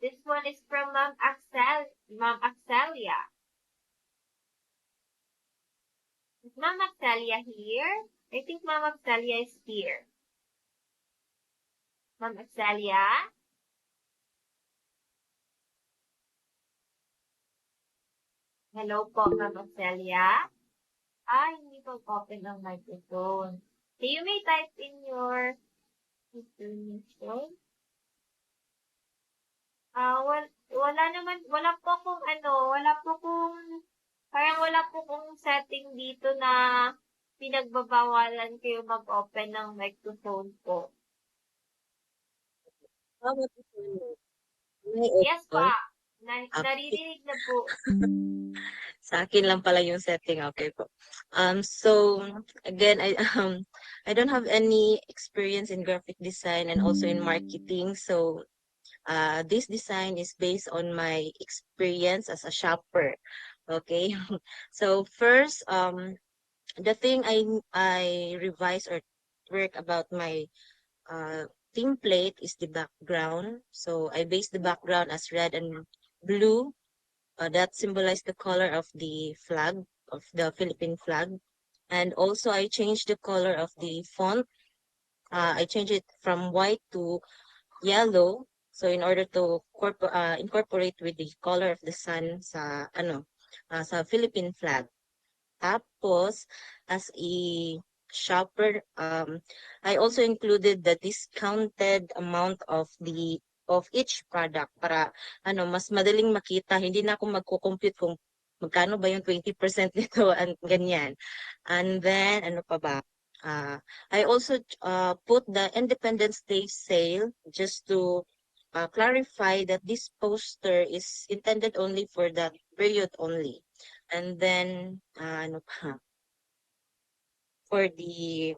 this one is from Ma'am Axelia. Is Ma'am Axelia here? I think Ma'am Axelia is here. Ma'am Axelia? Hello po, Ma'am Axelia? Hindi po open ang microphone. So you may type in your information. Wala po kong setting dito na pinagbabawalan kayo mag-open ng microphone po. Yes pa. Naririnig na po. Sa akin lang pala yung setting. Okay po. So again, I don't have any experience in graphic design and also in marketing. So This design is based on my experience as a shopper. Okay. So first, the thing I revise or work about my template is the background. So I base the background as red and blue. That symbolize the color of the flag, of the Philippine flag. And also I changed the color of the font. I changed it from white to yellow. So in order to incorporate with the color of the sun sa Philippine flag. Tapos, as a shopper, I also included the discounted amount of each product para mas madaling makita. Hindi na ako magko-compute kung magkano ba yung 20% nito and ganyan. And then ano pa ba? I also put the Independence Day sale just to clarify that this poster is intended only for that period only. And then, ano pa? For the,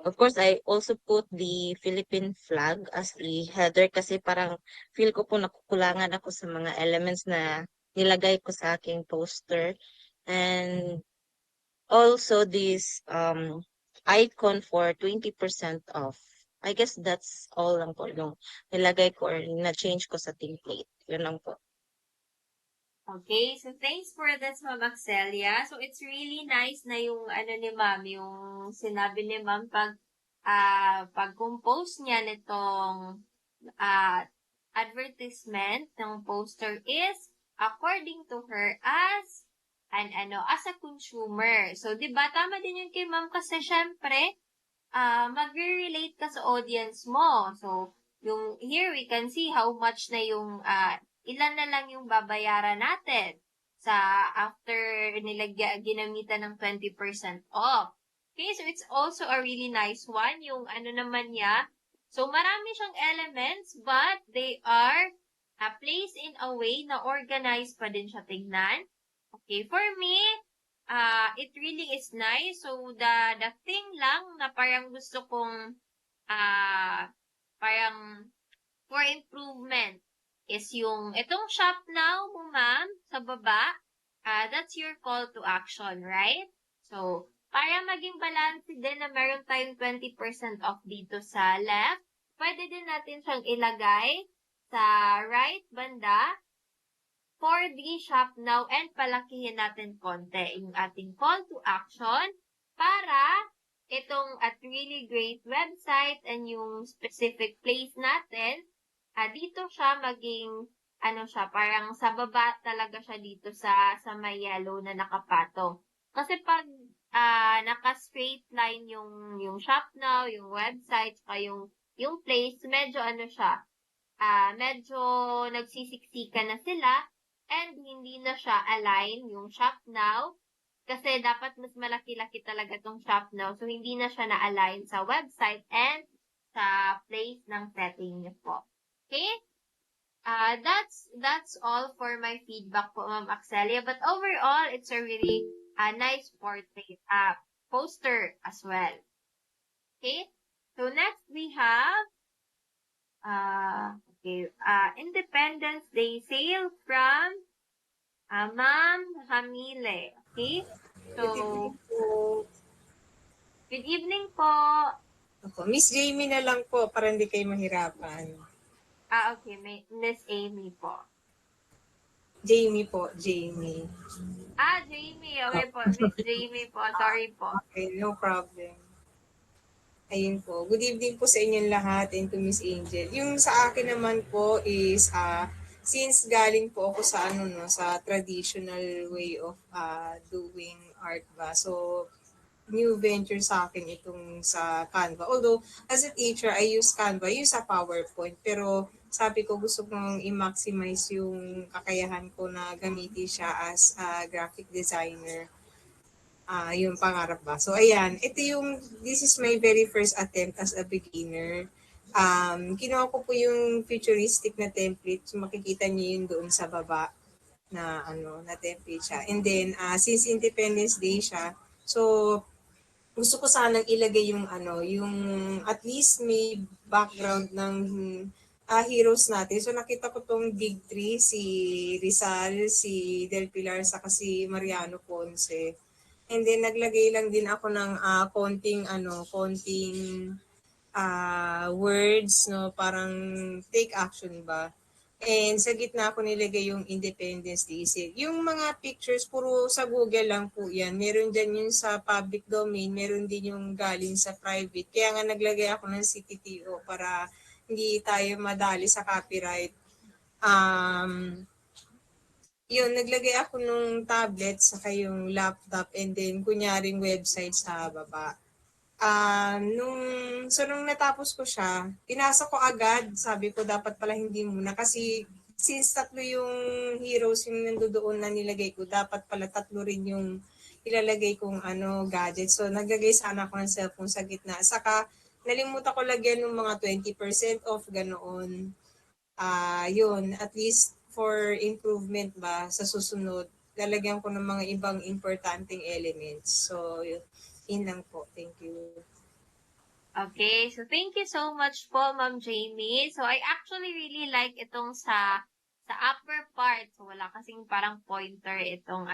of course, I also put the Philippine flag as the header kasi parang feel ko po nakukulangan ako sa mga elements na nilagay ko sa aking poster. And also this icon for 20% off. I guess that's all lang po yung nilagay ko or na-change ko sa template. Yun lang po. Okay, so thanks for that, Ma'am Axelia. So it's really nice na yung ni Ma'am, yung sinabi ni Ma'am pag-compose niya nitong advertisement ng poster is according to her as as a consumer. So 'di ba tama din yun kay Ma'am kasi syempre magre-relate ka sa audience mo. So yung here we can see how much na yung ilan na lang yung babayaran natin sa after nila ginamitan ng 20% off. Okay, so it's also a really nice one. Yung naman niya. So marami siyang elements but they are placed in a way na organized pa din siya tignan. Okay, for me, it really is nice. So the thing lang na parang gusto kong parang for improvement is yung itong shop now mo, ma'am, sa baba, that's your call to action, right? So, para maging balance din na meron tayong 20% off dito sa left, pwede din natin siyang ilagay sa right banda for the shop now and palakihin natin konti yung ating call to action para itong at really great website and yung specific place natin dito siya maging, parang sa baba talaga siya dito sa may yellow na nakapatong. Kasi pag naka-straight line yung shop now, yung website, saka yung place, medyo siya, medyo nagsisiksikan na sila and hindi na siya align yung shop now. Kasi dapat mas malaki-laki talaga tong shop now. So, hindi na siya na-align sa website and sa place ng setting niyo po. Okay? That's all for my feedback po, Ma'am Axelia. But overall, it's a really nice portrait, poster as well. Okay? So next we have, Independence Day sale from Ma'am Hamile. Okay? So, good evening po. Miss Jamie na lang po para hindi kayo mahirapan. Okay. Miss Amy po. Jamie po, Jamie. Jamie. Okay po. Miss Jamie po. Sorry po. Okay, no problem. Ayun po. Good evening po sa inyong lahat and to Miss Angel. Yung sa akin naman po is, since galing po ako sa sa traditional way of doing art ba. So, new venture sa akin itong sa Canva. Although, as a teacher, I use Canva, use sa PowerPoint. Pero sabi ko gusto kong i-maximize yung kakayahan ko na gamitin siya as a graphic designer. Yung pangarap ba. So, ayan. This is my very first attempt as a beginner. Ginawa ko po yung futuristic na template. So, makikita niyo yun doon sa baba na template siya. And then, since Independence Day siya, so, gusto ko sanang ilagay yung ano, yung at least may background ng heroes natin. So nakita ko tong big three, si Rizal, si Del Pilar, saka si Mariano Ponce. And then naglagay lang din ako ng konting words, no, parang take action ba. And sa gitna ko nilagay yung Independence Day. Yung mga pictures, puro sa Google lang po yan. Meron dyan yung sa public domain, meron din yung galing sa private. Kaya nga naglagay ako ng CTTO para hindi tayo madali sa copyright. Yun, naglagay ako nung tablet saka yung laptop and then kunyaring website sa baba. Nung natapos ko siya, pinasa ko agad. Sabi ko, dapat pala hindi muna. Kasi since tatlo yung heroes yung nandoon na nilagay ko, dapat pala tatlo rin yung ilalagay kong gadget. So, naglagay sana ako ng cellphone sa gitna. Saka, nalimutan ko lagyan ng mga 20% off, ganoon. Yun, at least for improvement ba sa susunod, lalagyan ko ng mga ibang importanteng elements. So, yun lang po. Thank you. Okay, so thank you so much po, Ma'am Jamie. So I actually really like itong sa upper part. So wala kasing parang pointer itong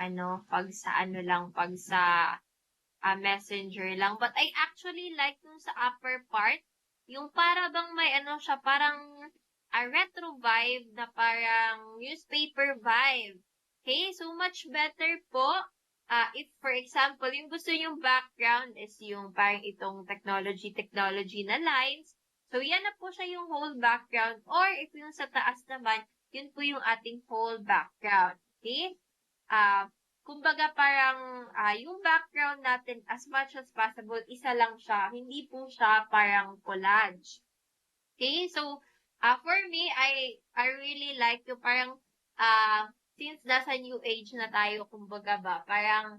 pag sa messenger lang. But I actually like nung sa upper part, yung para bang may siya, parang retro vibe na parang newspaper vibe. Okay, so much better po. If, for example, yung gusto yung background is yung parang itong technology na lines, so yan na po siya yung whole background. Or if yung sa taas naman, yun po yung ating whole background. Okay? Kumbaga parang yung background natin, as much as possible, isa lang siya. Hindi po siya parang collage. Okay? So, for me, I really like yung parang since nasa new age na tayo, kumbaga ba, parang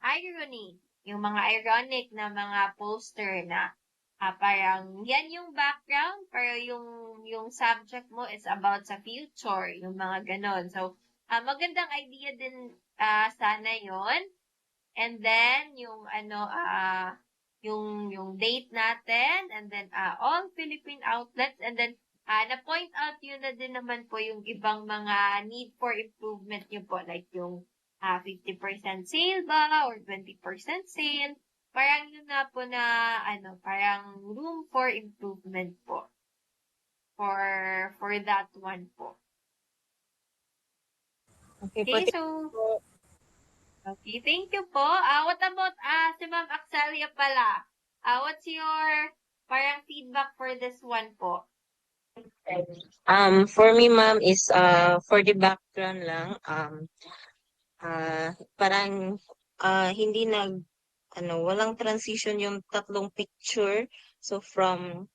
irony, yung mga ironic na mga poster na parang yan yung background, pero yung subject mo is about sa future, yung mga ganon. So, magandang idea din sana yon. And then, yung yung date natin, and then all Philippine outlets, and then na-point out yun na din naman po yung ibang mga need for improvement nyo po, like yung 50% sale ba, or 20% sale. Parang yun na po na, parang room for improvement po. For that one po. Okay, so, okay, thank you po. What about si Ma'am Axelia pala? What's your parang feedback for this one po? For me, ma'am, is for the background lang, parang hindi walang transition yung tatlong picture. So from,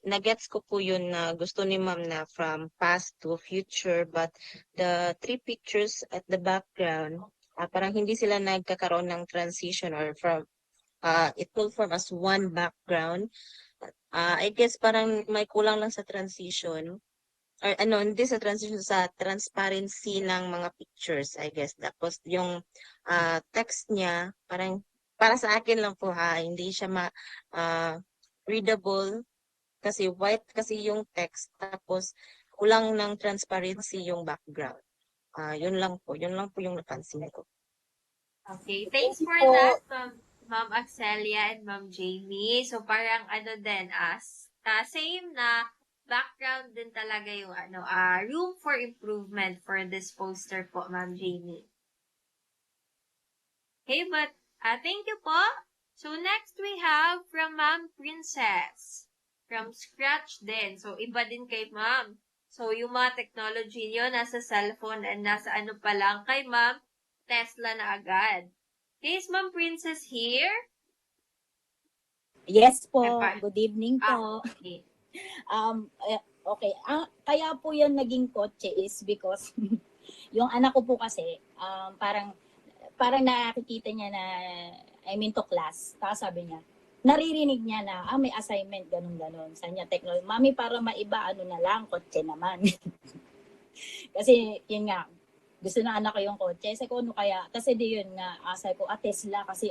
nagets ko po yun na gusto ni ma'am na from past to future, but the three pictures at the background, parang hindi sila nagkakaroon ng transition or from, it will form as one background. I guess parang may kulang lang sa transition. Or hindi sa transition, sa transparency ng mga pictures, I guess. Tapos yung text niya, parang para sa akin lang po hindi siya readable kasi white kasi yung text. Tapos kulang ng transparency yung background. Yun lang po yung napansin ko. Okay, thanks for that, Ma'am Axelia and Ma'am Jamie. So parang din, same na background din talaga yung room for improvement for this poster po, Ma'am Jamie. Okay, but thank you po. So next we have from Ma'am Princess. From scratch din. So iba din kay Ma'am. So yung mga technology niyo nasa cellphone and nasa pa lang, kay Ma'am Tesla na agad. Okay, is Ma'am Princess here? Yes po. Good evening po. Okay. Okay. Kaya po yun naging kotse is because yung anak ko po kasi parang nakikita niya na to class. Tapos sabi niya, naririnig niya na may assignment, ganun-ganun. Sa niya, technology. Mami, para maiba, na lang, kotse naman. Kasi yun nga, gusto na anak ko yung kotse. Sabi ko, kaya? Kasi di yun nga, sabi ko, Tesla kasi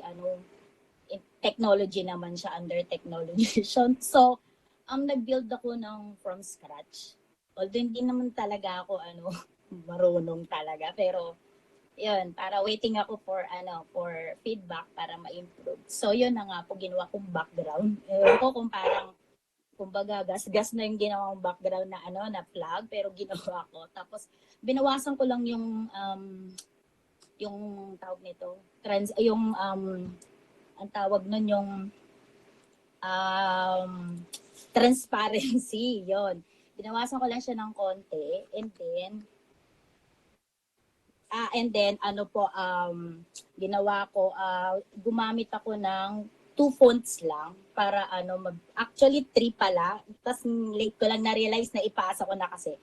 technology naman siya, under technology. So, nag-build ako ng from scratch. Although hindi naman talaga ako marunong talaga, pero yun, para waiting ako for feedback para ma-improve. So yun na nga po ginawa kong background. Ewan ko kung parang kumbaga gas-gas na yung ginawang background na na flag, pero ginawa ko. Tapos binawasan ko lang yung tawag nito, ang tawag nun yung transparency, yon. Binawasan ko lang siya ng konti, and then ginawa ko, gumamit ako ng 2 fonts lang para actually 3 pala. Tapos late ko lang na-realize na ipasa ko na kasi.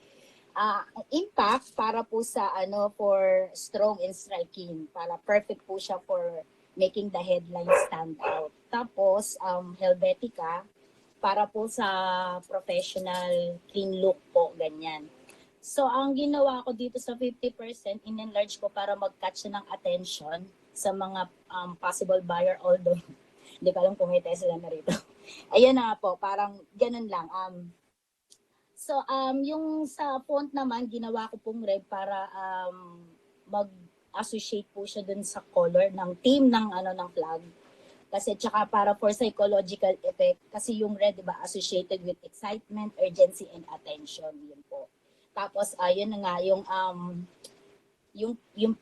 Impact para po sa for strong and striking. Para perfect po siya for making the headline stand out. Tapos Helvetica para po sa professional clean look po, ganyan. So, ang ginawa ko dito sa 50%, in-enlarge ko para mag-catch ng attention sa mga possible buyer, although hindi ko alam kung may Tesla na rito. Ayun na po, parang ganun lang. So, yung sa font naman, ginawa ko pong red para mag-associate po siya dun sa color ng theme ng flag. Kasi tsaka para for psychological effect, kasi yung red, diba, associated with excitement, urgency, and attention. Yun po. Tapos ayun na nga yung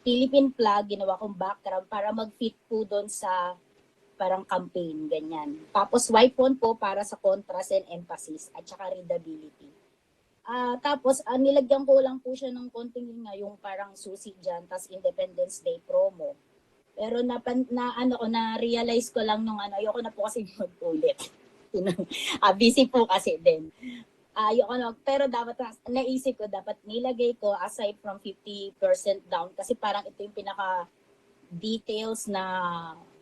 Philippine flag ginawa kong background para mag-fit po doon sa parang campaign ganyan. Tapos white font po para sa contrast and emphasis at saka readability. Tapos nilagyan ko lang po siya ng konting yung parang susi diyan, tas Independence Day promo. Pero na realize ko lang nung ayoko na po kasi mag-ulit. Busy po kasi din. Pero dapat naisip ko, dapat nilagay ko aside from 50% down kasi parang ito yung pinaka details na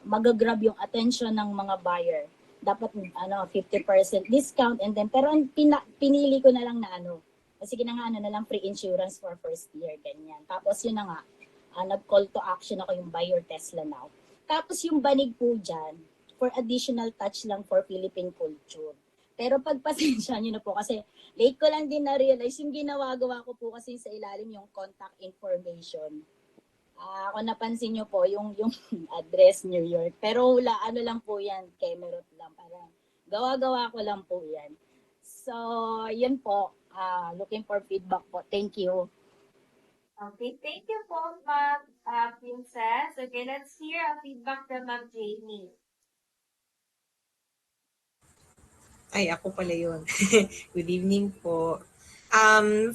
magagrab yung attention ng mga buyer. Dapat 50% discount and then pero pinili ko na lang na sige na nga na lang free insurance for first year ganyan. Tapos yun na nga nag-call to action ako yung buy your Tesla now. Tapos yung banig po dyan for additional touch lang for Philippine culture. Pero pagpasensya nyo na po kasi late ko lang din na-realize yung ginawa-gawa ko po kasi sa ilalim yung contact information. Kung napansin nyo po, yung address New York. Pero lang po yan, Kemerut lang. Parang gawa-gawa ko lang po yan. So, yun po. Looking for feedback po. Thank you. Okay, thank you po, Ma'am Princess. Okay, let's hear a feedback from Ma'am Jamie. Ay, ako pala yun. Good evening po.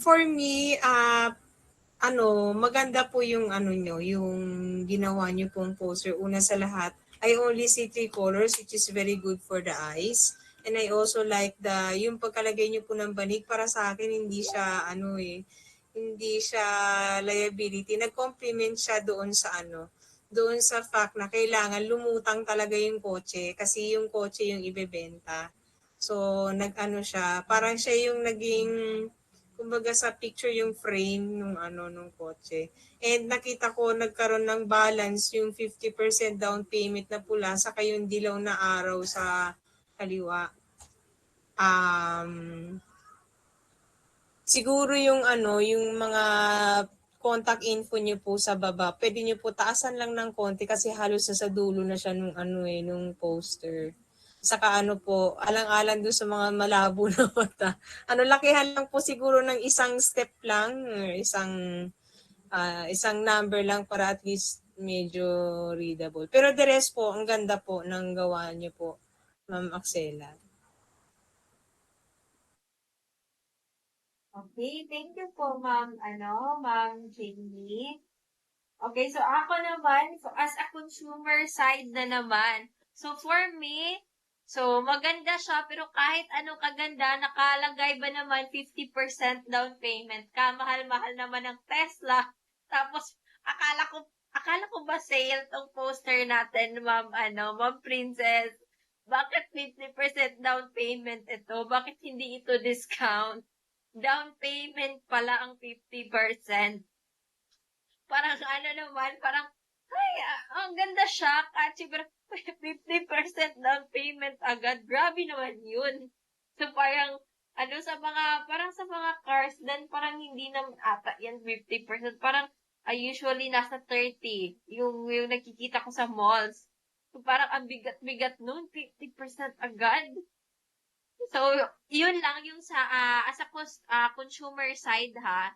For me, maganda po yung yung ginawa niyo pong poster. Una sa lahat, I only see 3 colors which is very good for the eyes. And I also like yung pagkalagay niyo po ng banig para sa akin hindi siya hindi siya liability. Nag-complement siya doon sa fact na kailangan lumutang talaga yung kotse kasi yung kotse yung ibebenta. So, siya, parang siya yung naging, kumbaga sa picture yung frame nung kotse. And nakita ko nagkaroon ng balance yung 50% down payment na pula saka yung dilaw na araw sa kaliwa. Siguro yung yung mga contact info niyo po sa baba, pwede niyo po taasan lang ng konti kasi halos sa dulo na siya nung poster. Saka po, alang-alang doon sa mga malabo na mata. Lakihan lang po siguro ng isang step lang, isang number lang para at least medyo readable. Pero the rest po, ang ganda po ng gawa niyo po, Ma'am Axela. Okay, thank you po, Ma'am Jamie. Okay, so ako naman, so as a consumer side na naman, so for me, so maganda siya, pero kahit anong kaganda, nakalagay ba naman 50% down payment ka, mahal-mahal naman ng Tesla. Tapos, akala ko ba sale tong poster natin, Ma'am Princess? Bakit 50% down payment ito? Bakit hindi ito discount? Down payment pala ang 50%. Parang naman, parang Ay, ang ganda siya. Catchy, pero 50% down payment agad. Grabe naman yun. So, parang, parang sa mga cars, then parang hindi naman ata yan 50%. Parang, usually nasa 30. Yung nakikita ko sa malls. So, parang ang bigat-bigat nun, 50% agad. So, yun lang yung sa, consumer side ha.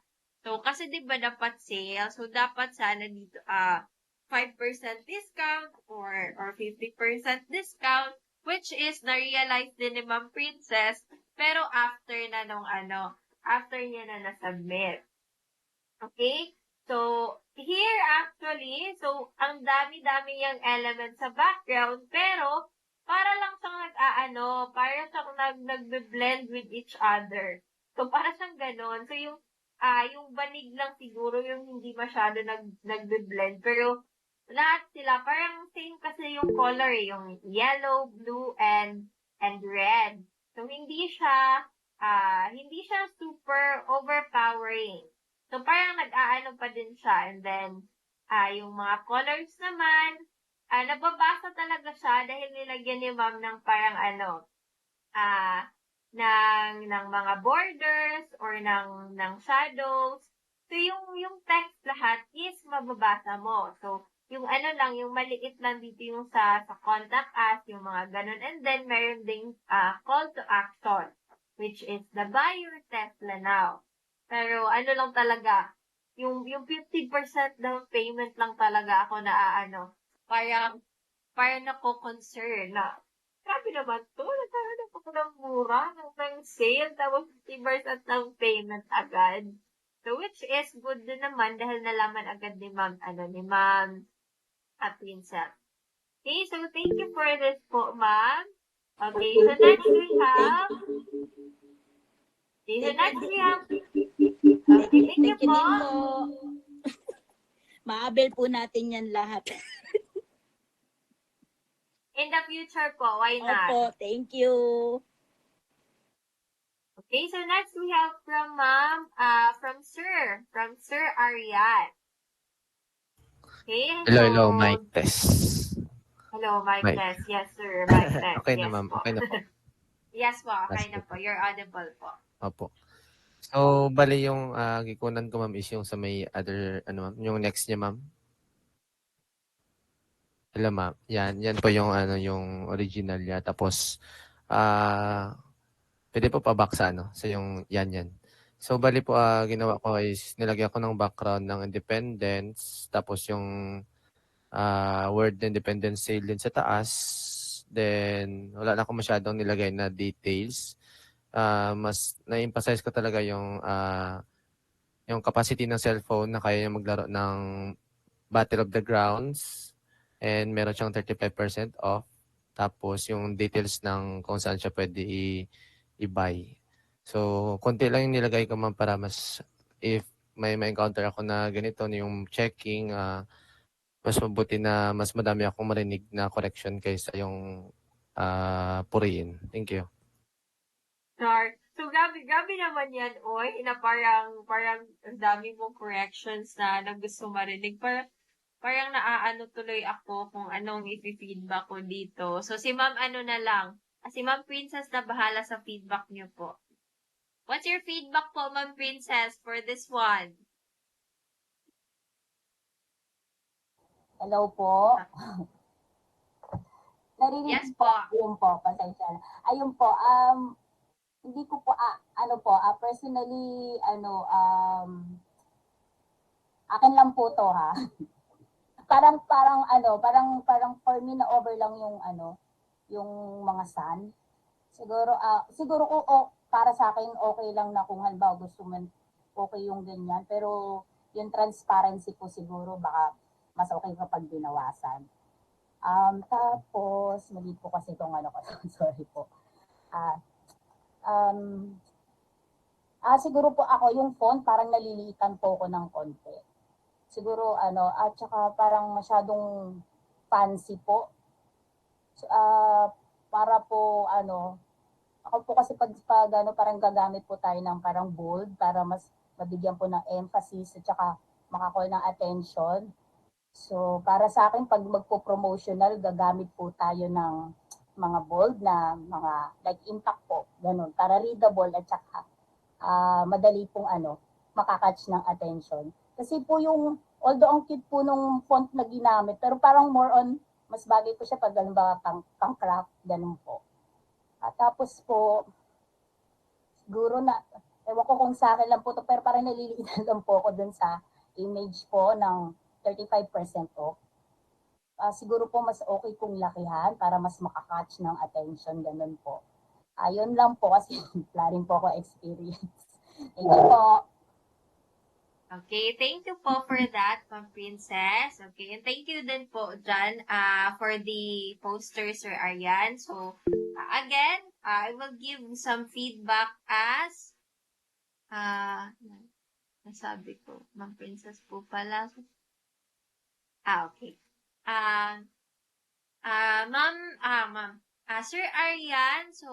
So, kasi di ba dapat sale? So, dapat sana dito, 5% discount or 50% discount, which is na-realize din ni Ma'am Princess, pero after niya na na-submit. Okay? So, here actually, so, ang dami-dami yung elements sa background, pero, para lang siyang para siyang nagbe-blend with each other. So, para siyang ganon. So, yung banig lang siguro yung hindi masyado nagbe-blend. Pero, lahat sila, parang same kasi yung color yung yellow, blue, and red. So, hindi siya super overpowering. So, parang nag-aano pa din siya. And then, yung mga colors naman, nababasa talaga siya dahil nilagyan ni Ma'am ng parang ng mga borders or ng shadows. So, yung text lahat is mababasa mo. So, yung yung maliit lang dito yung sa contact us, yung mga ganun. And then, meron ding call to action, which is the buy your Tesla now. Pero lang talaga, yung 50% down payment lang talaga ako parang nako-concern na, grabe naman to, nagkaroon ako ng mura, ng sale, tapos 50% down payment agad. So, which is good din naman dahil nalaman agad ni Ma'am Princess. Okay, so thank you for this po, Ma'am. Okay, so next we have Thank you din po. Maabel po natin yan lahat. In the future po, why not? Opo, thank you. Okay, so next we have from Sir Ariad. Okay, Hello, mic test. Hello, mic Mic. test. Yes, sir, mic test. Okay yes na, ma'am. po. Okay na po. Yes po, okay That's na good. po. You're audible po. Opo. So, bali yung gikunan ko, ma'am, is yung sa may other, ma'am, yung next niya, ma'am. Hello, ma'am. Yan po yung, yung original niya. Tapos, pwede po pa-back sa, sa yung yan. So, bali po, ginawa ko is, nilagyan ko ng background ng independence. Tapos yung, word independence sale din sa taas. Then, wala na akong masyadong nilagay na details. Mas na-emphasize ko talaga yung capacity ng cellphone na kaya niya maglaro ng Battle of the Grounds and meron siyang 35% off. Tapos yung details ng kung saan siya pwede i-buy. So, konti lang yung nilagay ko, ma'am, para mas if may encounter ako na ganito na yung checking, mas mabuti na mas madami akong marinig na correction kaysa yung puriin. Thank you. Sure. So, grabe naman yan, oy, na parang ang dami mong corrections na gusto marinig. Parang naaano tuloy ako kung anong i-feedback ko dito. So, si Ma'am si Ma'am Princess na bahala sa feedback niyo po. What's your feedback po, Ma'am Princess, for this one? Hello po. Narinig Yes po. Ayun po, pasensya na. Ayun po, hindi ko po, personally, akin lang po to ha. parang for me na over lang yung yung mga sun. Siguro para sa akin okay lang na kung halimbawa gusto man okay yung ganyan, pero yung transparency po siguro baka mas okay kapag binawasan. Tapos mali po kasi itong ko, sorry po. Siguro po ako yung font parang naliliitan po ako ng konti. Siguro at saka parang masyadong fancy po. Para po ako po kasi pag parang gagamit po tayo ng parang bold para mas mabigyan po ng emphasis at saka makakuha ng attention. So, para sa akin, pag magpo-promotional, gagamit po tayo ng mga bold na mga like impact po, ganun, para readable at saka madali pong makakatch ng attention. Kasi po yung, although ang cute po nung font na ginamit, pero parang more on, mas bagay po siya pag halimbawa pang craft, ganun po. At tapos po, siguro na, ewan ko kung sa akin lang po to, pero parang naliliitan lang po ako dun sa image po ng 35% off. Siguro po mas okay kung lakihan para mas makakatch ng attention, ganun po. Ayun lang po kasi wala rin po ako experience. Thank you po. Okay, thank you po for that, Ma'am Princess. Okay, and thank you din po dyan for the poster, Sir Aryan. So, again, I will give some feedback as, nasabi ko, Ma'am Princess po pala. Okay. Ma'am, Sir Aryan, so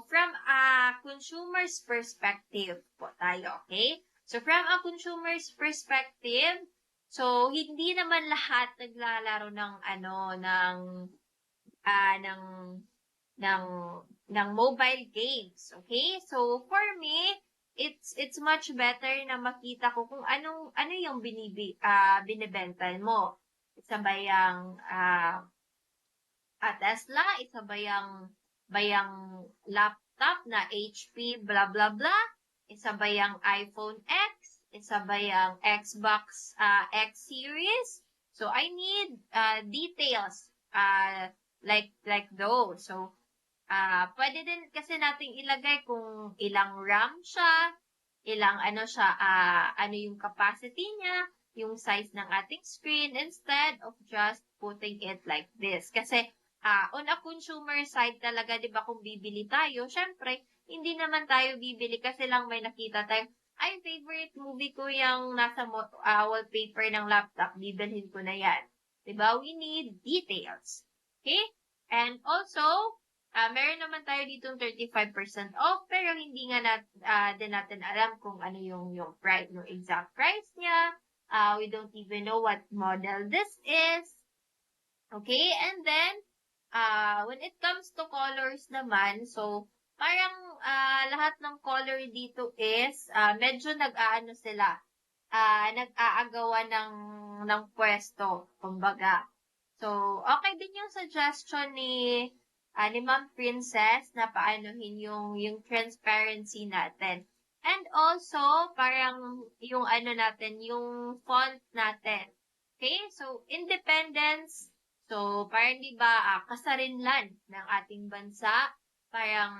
from a consumer's perspective po tayo, okay? So from a consumer's perspective, so hindi naman lahat naglalaro ng ng mobile games, okay? So for me, it's much better na makita ko kung ano yung binibenta mo. Isa ba yung Tesla, isa ba yung laptop na HP blah blah blah, isa ba yung iPhone X, isa ba yung Xbox X series. So I need details like those. So pwede din kasi nating ilagay kung ilang RAM siya, ilang ano yung capacity niya, yung size ng ating screen, instead of just putting it like this. Kasi on a consumer side talaga, di ba, kung bibili tayo, syempre, hindi naman tayo bibili kasi lang may nakita tayo, ay, favorite movie ko yung nasa wallpaper ng laptop, bibilhin ko na yan. Di ba? We need details. Okay? And also, meron naman tayo dito 35% off, pero hindi nga din natin alam kung ano yung price, yung exact price niya. We don't even know what model this is. Okay? And then, when it comes to colors naman, so, parang lahat ng color dito is, medyo nag-aano sila, nag-aagawa ng pwesto, kumbaga. So, okay din yung suggestion ni Ma'am Princess na paanohin yung transparency natin. And also, parang yung natin, yung font natin. Okay? So, independence. So, parang di ba, kasarinlan ng ating bansa. Parang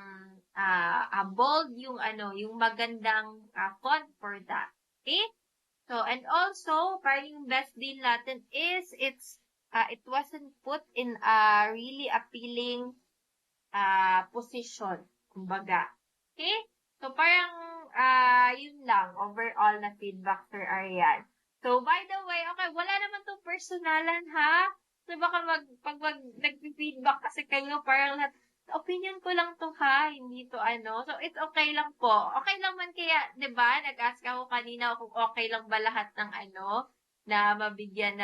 bold yung yung magandang font for that. Okay? So, and also, parang yung best deal natin is it wasn't put in a really appealing position, kumbaga. Okay? So, parang yun lang, overall na feedback, Sir Arian. So, by the way, okay, wala naman to personalan, ha? So, baka pag nag-feedback kasi kayo, parang opinion ko lang to, ha? Hindi to So, it's okay lang po. Okay lang man kaya, di ba? Nag-ask ako kanina kung okay lang ba lahat ng na mabigyan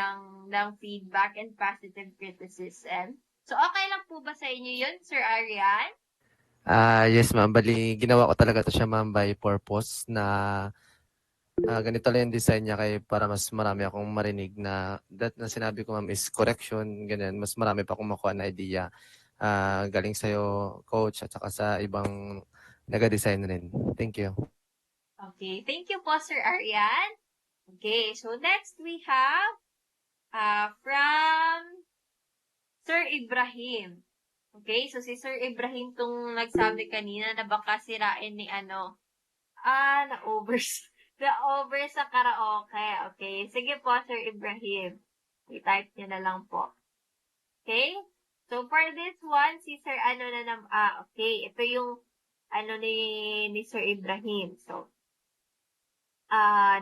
ng feedback and positive criticism. So, okay lang po ba sa inyo yun, Sir Arian? Yes, ma'am. Bali, ginawa ko talaga to siya, ma'am, by purpose na ganito lang yung design niya kay para mas marami akong marinig na that na sinabi ko, ma'am, is correction, ganyan. Mas marami pa akong makuha na idea. Galing sa'yo, coach, at saka sa ibang nag-design rin. Thank you. Okay. Thank you po, Sir Arian. Okay. So, next we have from Sir Ibrahim. Okay, so si Sir Ibrahim tong nagsabi kanina na baka sirain ni na-over sa karaoke. Okay, sige po, Sir Ibrahim. I-type niyo na lang po. Okay? So, for this one, si Sir okay, ito yung ni Sir Ibrahim. So,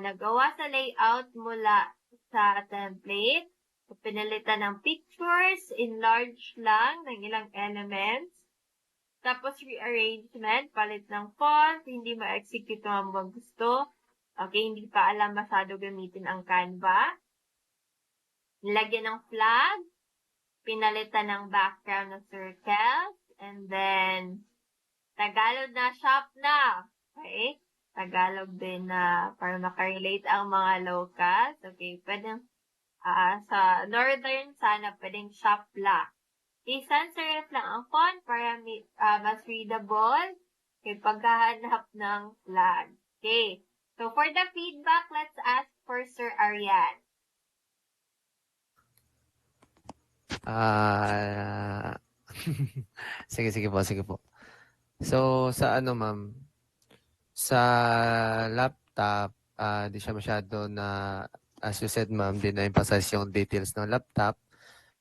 nagawa sa layout mula sa template. So, pinalitan ng pictures, enlarge lang ng ilang elements. Tapos, rearrangement, palit ng font, hindi ma-execute ang mga gusto. Okay, hindi pa alam masyado gamitin ang Canva. nilagyan ng flag, pinalitan ng background ng circles, and then Tagalog na, shop na. Okay? Tagalog din na para makarelate ang mga locals. Okay, pwedeng sa northern sana pwedeng shop la. Okay, sans serif lang ang font para mas readable. Okay, paghahanap ng flag. Okay, so for the feedback, let's ask for Sir Arian. Sige po. So, sa ano ma'am, sa laptop, di siya masyado na, as you said ma'am, di na-emphasize yung details ng laptop.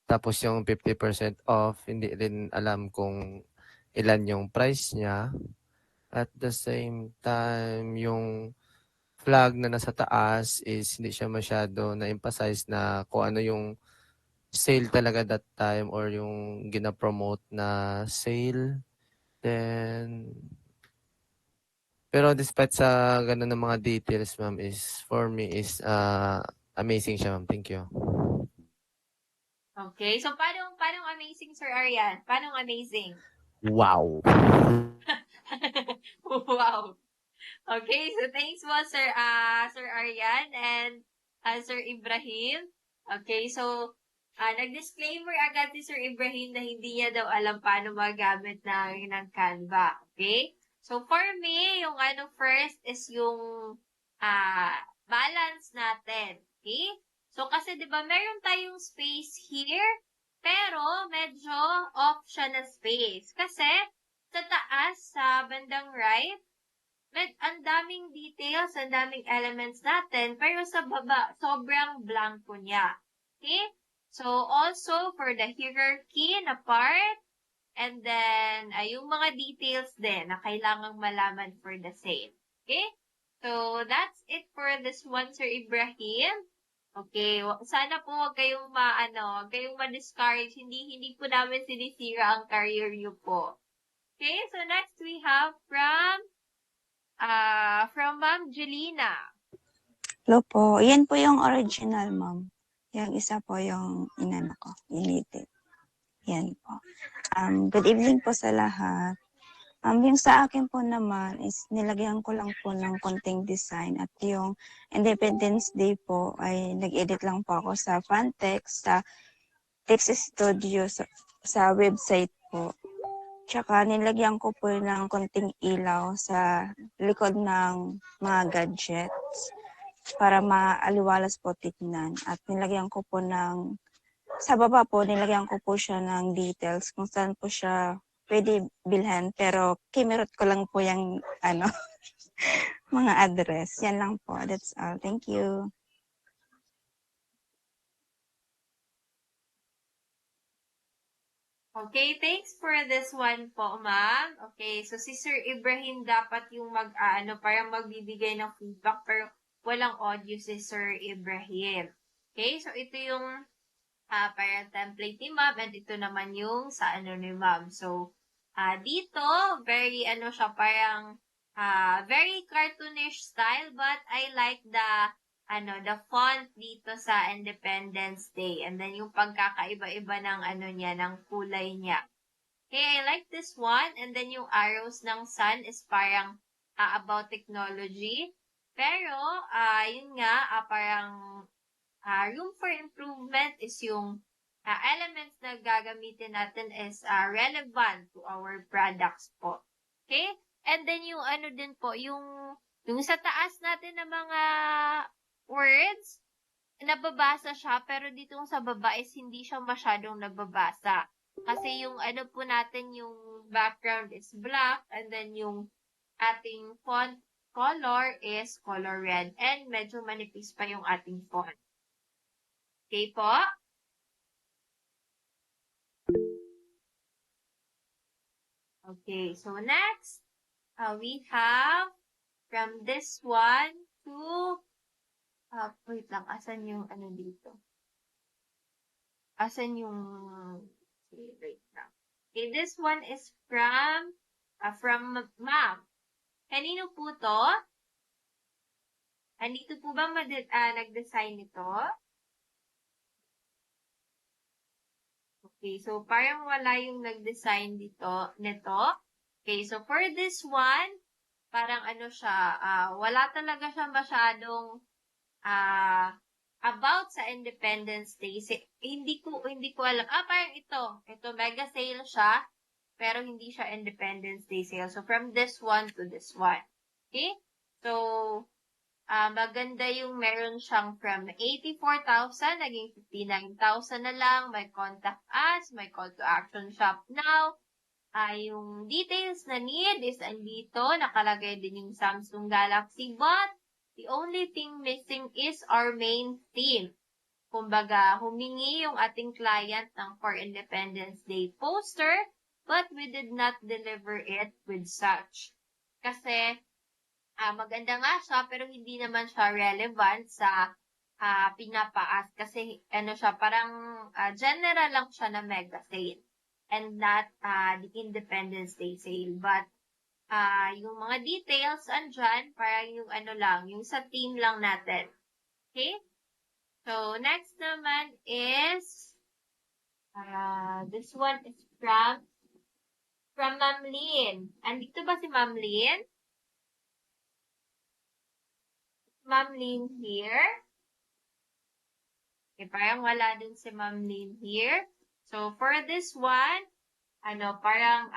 Tapos yung 50% off, hindi rin alam kung ilan yung price niya. At the same time, yung flag na nasa taas is hindi siya masyado na-emphasize na kung ano yung sale talaga that time or yung gina-promote na sale. Then, pero despite sa ganun ng mga details, ma'am, is for me is amazing siya, ma'am. Thank you. Okay, so paano amazing, Sir Arian? Paano amazing? Wow! Wow. Okay, so thanks po, Sir Arian and Sir Ibrahim. Okay, so nag-disclaimer agad si Sir Ibrahim na hindi niya daw alam paano magamit ng Canva. Okay? So for me, yung first is yung balance natin. Okay? So kasi 'di ba meron tayong space here, pero medyo off siya na space. Kasi sa taas, sa bandang right, ang daming details, ang daming elements natin, pero sa baba, sobrang blanco niya. Okay? So, also, for the hierarchy na part, and then, yung mga details din na kailangang malaman for the same. Okay? So, that's it for this one, Sir Ibrahim. Okay, sana po wag kayong ma-discourage. Hindi po namin sinisira ang career niyo po. Okay, so next we have from Ma'am Jelina. Hello po. Yan po yung original, ma'am. Yung isa po yung inano ko, inedit. Yan po. Good evening po sa lahat. Yung sa akin po naman is nilagyan ko lang po ng konting design at yung Independence Day po ay nag-edit lang po ako sa Fantext, sa Text Studio, sa website po. Tsaka nilagyan ko po ng konting ilaw sa likod ng mga gadgets para maaliwalas po tignan. At nilagyan ko po sa baba po, nilagyan ko po siya ng details kung saan po siya pwede bilhan. Pero kimirot ko lang po yung mga address. Yan lang po. That's all. Thank you. Okay, thanks for this one po, ma'am. Okay, so si Sir Ibrahim dapat yung parang magbibigay ng feedback, pero walang audio si Sir Ibrahim. Okay, so ito yung parang template ni ma'am, and ito naman yung sa ni ma'am. So, dito, very siya, parang very cartoonish style, but I like the font dito sa Independence Day. And then yung pagkakaiba-iba ng niya, ng kulay niya. Okay, I like this one. And then yung arrows ng sun is parang about technology. Pero, yun nga, parang room for improvement is yung elements na gagamitin natin is relevant to our products po. Okay? And then yung din po, yung sa taas natin na mga words, nababasa siya, pero dito sa baba is hindi siya masyadong nababasa. Kasi yung po natin, yung background is black, and then yung ating font color is color red, and medyo manipis pa yung ating font. Okay po? Okay, so next, we have from this one to, wait lang, asan yung dito? Asan yung, wait lang. Okay, this one is from ma'am. Kanino po to? Andito po ba nag-design nito? Okay, so parang wala yung nag-design nito. Okay, so for this one, parang ano siya, wala talaga siya masyadong about sa Independence Day. Hindi ko alam. Parang ito mega sale siya, pero hindi siya Independence Day sale. So from this one to this one. Okay? So maganda yung meron siyang from 84,000, naging 59,000 na lang. May contact us, may call to action shop now. Yung details na need is andito. Nakalagay din yung Samsung Galaxy Bot. The only thing missing is our main theme. Kumbaga, humingi yung ating client ng For Independence Day poster, but we did not deliver it with such. Kasi, maganda nga siya, pero hindi naman siya relevant sa pinapaas. Kasi, ano siya, parang general lang siya na mega sale. And not the Independence Day sale. But, yung mga details andyan, parang yung ano lang, yung sa team lang natin. Okay? So, next naman is, this one is from Ma'am Lynn. Andito ba si Ma'am Lynn? Ma'am Lynn here? Okay, parang wala din si Ma'am Lynn here. So, for this one, parang,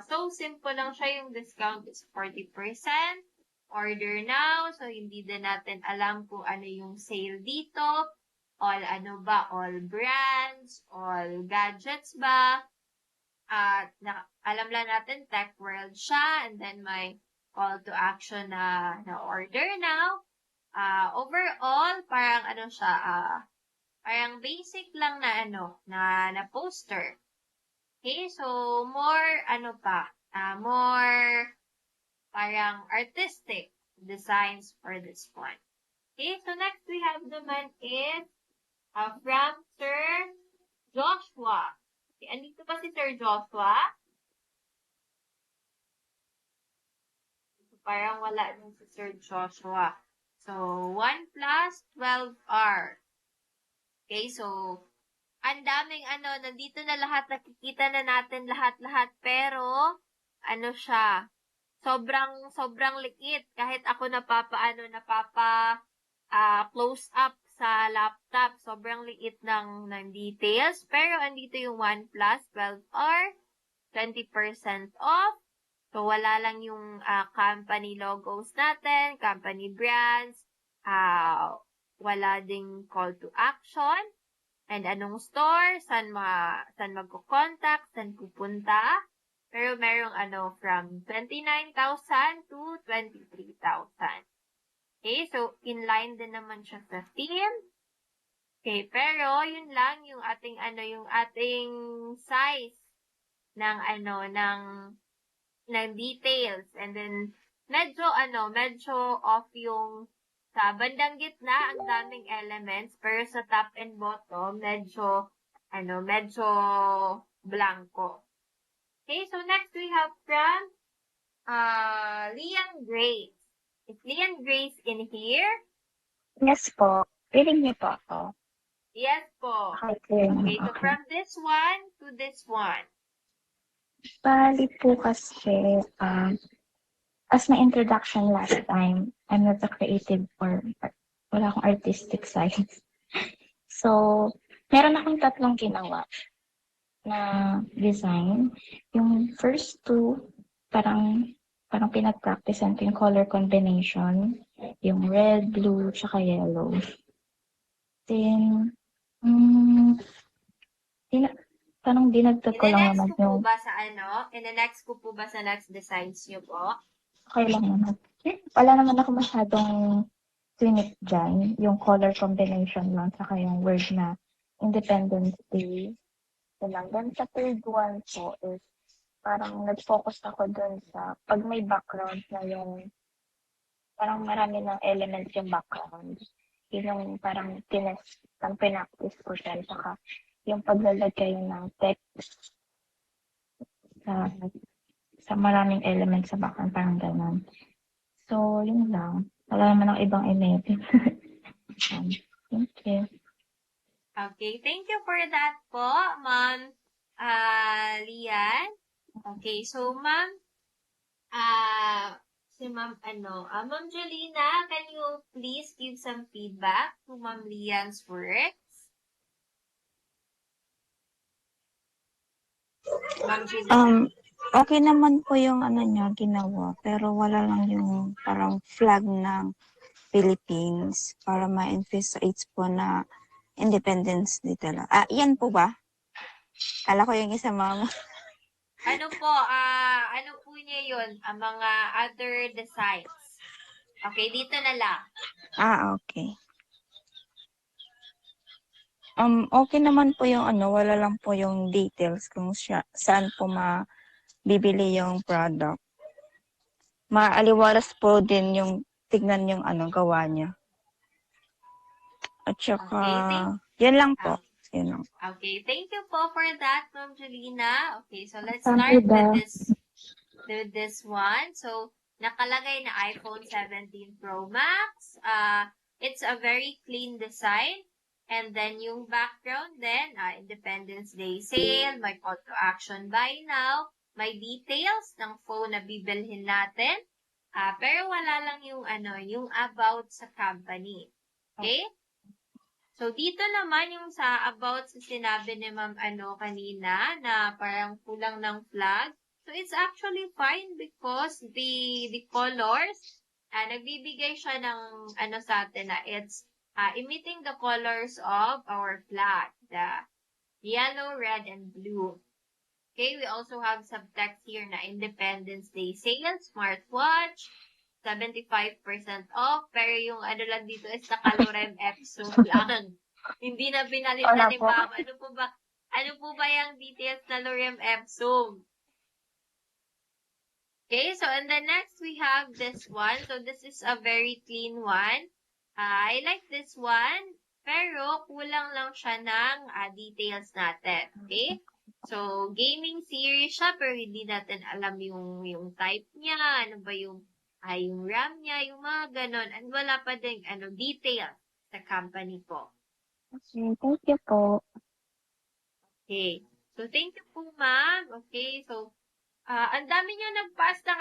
so simple lang siya, yung discount is 40%. Order now. So, hindi din natin alam kung ano yung sale dito. All all brands, all gadgets ba? Alam lang natin, Tech World siya. And then, may call to action na order now. Overall, parang siya, parang basic lang na poster. Okay, so more more parang artistic designs for this one. Okay, so next we have naman is from Sir Joshua. Okay, andito ba si Sir Joshua? Parang wala din si Sir Joshua. So, OnePlus 12R. Okay, so ang daming nandito na lahat, nakikita na natin lahat-lahat, pero siya, sobrang liit. Kahit ako close up sa laptop, sobrang liit ng details. Pero andito yung OnePlus 12R, 20% off. So, wala lang yung company logos natin, company brands, wala ding call to action. And anong store, saan magko-contact, saan pupunta. Pero merong from 29,000 to 23,000. Okay, so inline din naman siya sa theme. Okay, pero yun lang yung ating yung ating size ng ng details. And then medyo off yung sa bandang gitna, ang daming elements, pero sa top and bottom, medyo blanco. Okay, so next we have from Lian Grace. Is Lian Grace in here? Yes po. Reading niyo po ako. Yes po. Okay. Okay, so from this one to this one. Bali po kasi, as my introduction last time, I'm not a creative or wala akong artistic side. So, meron akong tatlong ginawa na design. Yung first two, parang pinag-practicean ko yung color combination. Yung red, blue, tsaka yellow. Then, parang dinagdag ko lang naman yung... In-next ko po ba sa next designs niyo po? Okay lang naman. Wala naman ako masyadong clinic dyan. Yung color combination lang, saka yung word na Independence Day. Then sa third one po is parang nag-focus ako dun sa pag may background na yung parang marami ng elements yung background. Yun yung parang pinpractice ko siya. Saka yung paglalagay ng text sa maraming elements sa background, parang gano'n. So, yun lang. Wala naman ang ibang imagine. Thank you. Okay, thank you for that po, Ma'am Lian. Okay, so ma'am, si ma'am Ma'am Jolina, can you please give some feedback to Ma'am Lian's works? Ma'am Jolina. Okay naman po yung ano niya ginawa, pero wala lang yung parang flag ng Philippines para ma-emphasize po na Independence Day talaga. Yan po ba? Kala ko yung isa mama. Ano po niya yun? Ang mga other designs. Okay, dito na lang. Okay. Okay naman po yung ano, wala lang po yung details kung saan po mabibili yung product. Maaliwalas po din yung tignan yung ano, gawa niya. At saka, yan lang po. Yan lang. Okay, thank you po for that, Ma'am Jolina. Okay, so let's Thank start you, with this one. So, nakalagay na iPhone 17 Pro Max. It's a very clean design. And then yung background then, Independence Day sale, may call to action buy now, may details ng phone na bibilhin natin. Pero wala lang yung yung about sa company. Okay? So, dito naman yung sa about sa sinabi ni Ma'am kanina na parang kulang ng flag. So, it's actually fine because the colors, nagbibigay siya ng sa atin na it's emitting the colors of our flag, the yellow, red, and blue. Okay, we also have subtext here na Independence Day sale, smartwatch, 75% off, pero yung lang dito is nakalorem Epson lang. Hindi na pinalitan ni Ma'am. Ano po ba yung details na Lorem Epson? Okay, so and then next we have this one. So this is a very clean one. I like this one, pero kulang lang siya ng details natin. Okay? So, gaming series siya, pero hindi natin alam yung type niya, ano ba yung RAM niya, yung mga ganon. And wala pa din details sa company po. Okay, thank you po. Okay. So, thank you po, ma'am. Okay, so, ang dami nyo nagpasa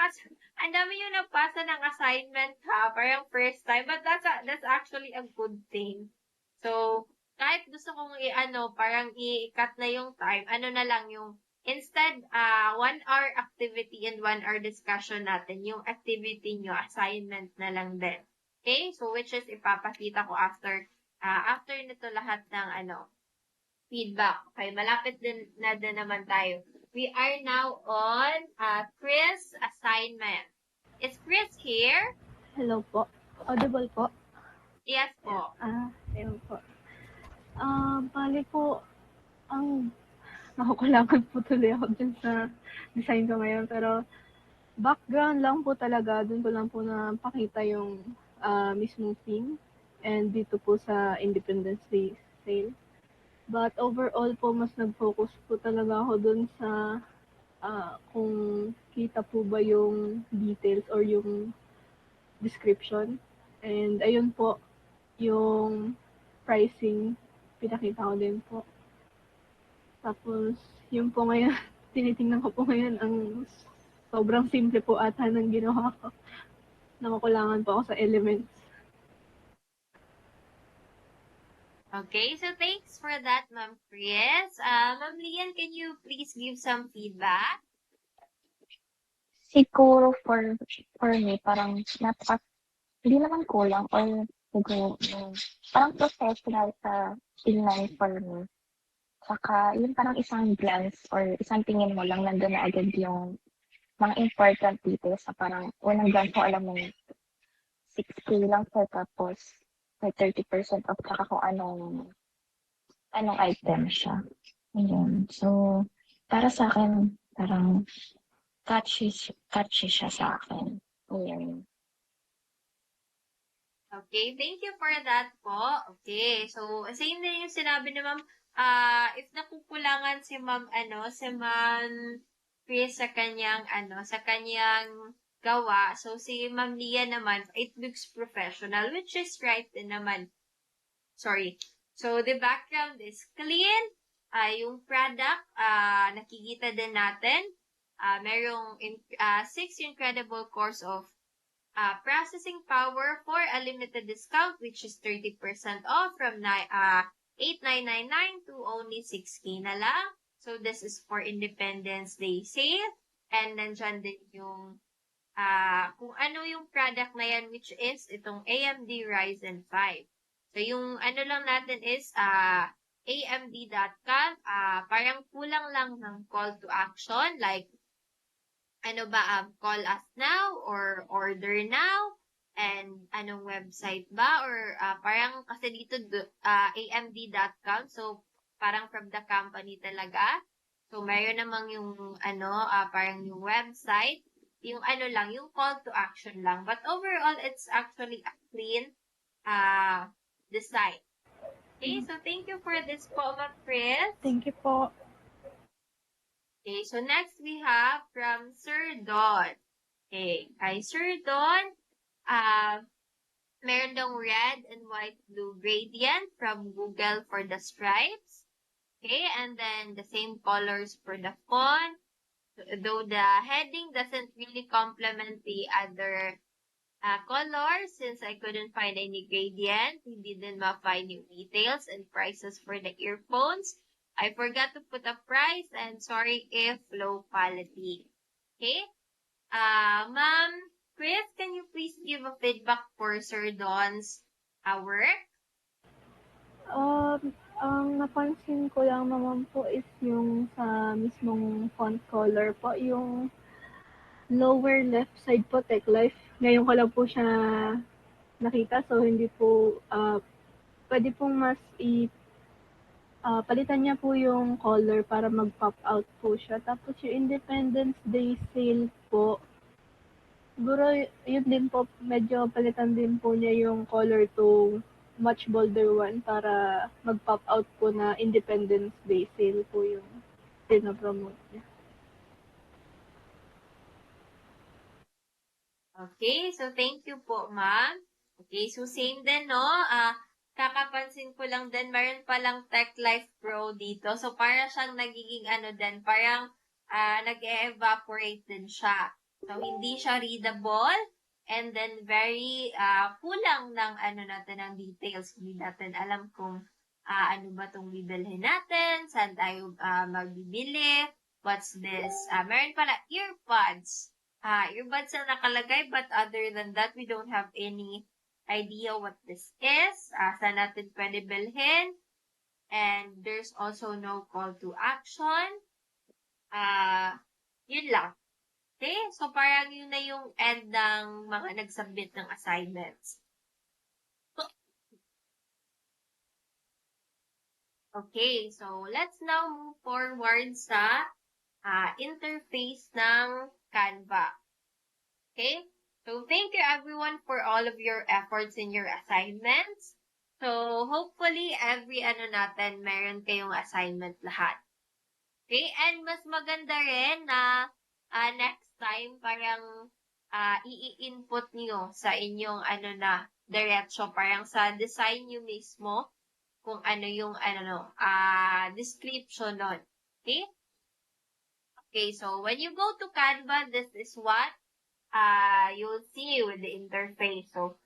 ng assignment ha, parang first time, but that's actually a good thing. So, kahit gusto kong parang i-cut na yung time, na lang yung, instead, 1 hour activity and 1 hour discussion natin, yung activity nyo, assignment na lang din. Okay? So, which is ipapakita ko after nito lahat ng feedback. Okay, malapit din naman tayo. We are now on Chris assignment. Is Chris here? Hello po. Audible po? Yes po. Ayun po. Bali po, nakukulangan po tuloy ako dun sa design ko ngayon. Pero, background lang po talaga. Dun ko lang po napakita yung mismong theme. And dito po sa Independence Day sale. But overall po, mas nag-focus po talaga ako dun sa kung kita po ba yung details or yung description. And ayun po, yung pricing, pinakita ko din po. Tapos, yung po ngayon, tinitingnan ko po ngayon, ang sobrang simple po ata ng ginawa ko. Namakulangan po ako sa elements. Okay, so thanks for that, Ma'am Chris. Ma'am Lian, can you please give some feedback? Siguro for me, parang hindi naman kulang or siguro parang professional sa inline for me. Saka yung parang isang glance or isang tingin mo lang nandun na agad yung mga important details sa parang unang glance mo alam mo 6K lang siya tapos may 30% off saka kung anong item siya. Ayun. So, para sa akin, parang catchy siya sa akin. Ayun. Okay, thank you for that po. Okay, so same din yung sinabi ni Ma'am. If nakukulangan si Ma'am Chris sa kanyang gawa. So si Ma'am Lia naman, it looks professional, which is right din naman. Sorry. So the background is clean. yung product, nakikita din natin, merong 6 incredible course of processing power for a limited discount, which is 30% off from 8,999 to only 6K na lang. So, this is for Independence Day sale. And nandyan din yung kung ano yung product na yan, which is itong AMD Ryzen 5. So, yung ano lang natin is amd.com. Parang kulang lang ng call to action, like ano ba, call us now or order now, and anong website ba, or parang kasi dito amd.com, so parang from the company talaga. So mayroon namang yung parang yung website, yung ano lang, yung call to action lang. But overall, it's actually a clean design. Okay, so thank you for this po, Ma'am Chris. Thank you po. Okay, so next we have from Sir Don. Okay, kay Sir Don, meron dong red and white blue gradient from Google for the stripes. Okay, and then the same colors for the font. Though the heading doesn't really complement the other colors, since I couldn't find any gradient, hindi din ma-find yung details and prices for the earphones. I forgot to put a price, and sorry if low quality. Okay? Ma'am Chris, can you please give a feedback for Sir Don's work? Ang napansin ko lang naman po is yung sa mismong font color po, yung lower left side po, Tech Life. Ngayon ko lang po siya nakita, so hindi po, pwede pong mas palitan niya po yung color para mag-pop out po siya. Tapos yung Independence Day sale po, siguro yun din po, medyo palitan din po niya yung color to much bolder one para mag-pop out po na Independence Day sale po yung pinapromote niya. Okay, so thank you po, ma'am. Okay, so same din, no? Kakapansin ko lang din, meron palang Tech Life Pro dito. So, para siyang nagiging din, parang nag-evaporate din siya. So, hindi siya readable. And then, very kulang ng natin ng details. Hindi natin alam kung ano ba itong bibilhin natin, saan tayo magbibili, what's this. Meron pala earbuds. Earbuds na nakalagay, but other than that, we don't have any idea what this is. Saan natin pwede bilhin. And there's also no call to action. Yun lang. Okay? So, parang yun na yung end ng mga nag-submit ng assignments. Okay, so let's now move forward sa interface ng Canva. Okay? So, thank you everyone for all of your efforts in your assignments. So, hopefully, every natin, meron kayong assignment lahat. Okay? And mas maganda rin na next time, parang i-input nyo sa inyong diretso, parang sa design nyo mismo, kung ano yung description nun. Okay? Okay, so when you go to Canva, this is what you'll see with the interface. So,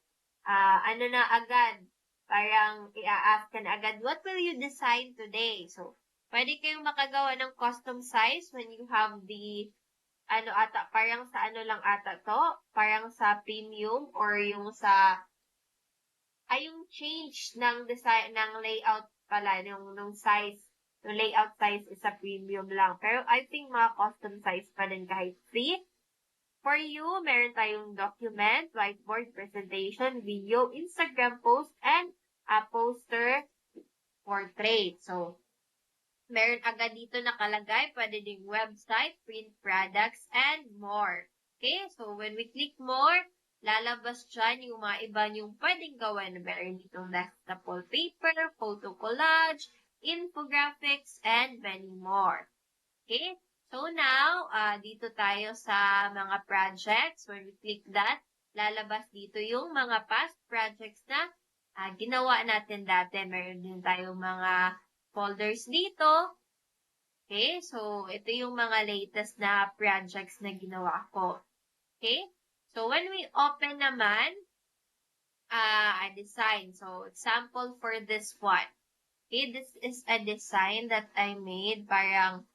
agad, parang i-ask ka na agad, what will you design today? So, pwede kayong makagawa ng custom size when you have the, parang sa lang to, parang sa premium or yung sa, yung change ng design, ng layout pala, nung size, yung layout size is sa premium lang. Pero I think mga custom size pa din kahit free. For you, meron tayong document, whiteboard presentation, video, Instagram post, and a poster portrait. So, meron agad dito nakalagay, pwede ding website, print products, and more. Okay, so when we click more, lalabas dyan yung mga iba yung pwedeng gawin. Meron ditong desktop wallpaper, photo collage, infographics, and many more. Okay? So now, dito tayo sa mga projects. When we click that, lalabas dito yung mga past projects na ginawa natin dati. Meron din tayong mga folders dito. Okay, so ito yung mga latest na projects na ginawa ko. Okay, so when we open naman, a design. So, example for this one. Okay, this is a design that I made, parang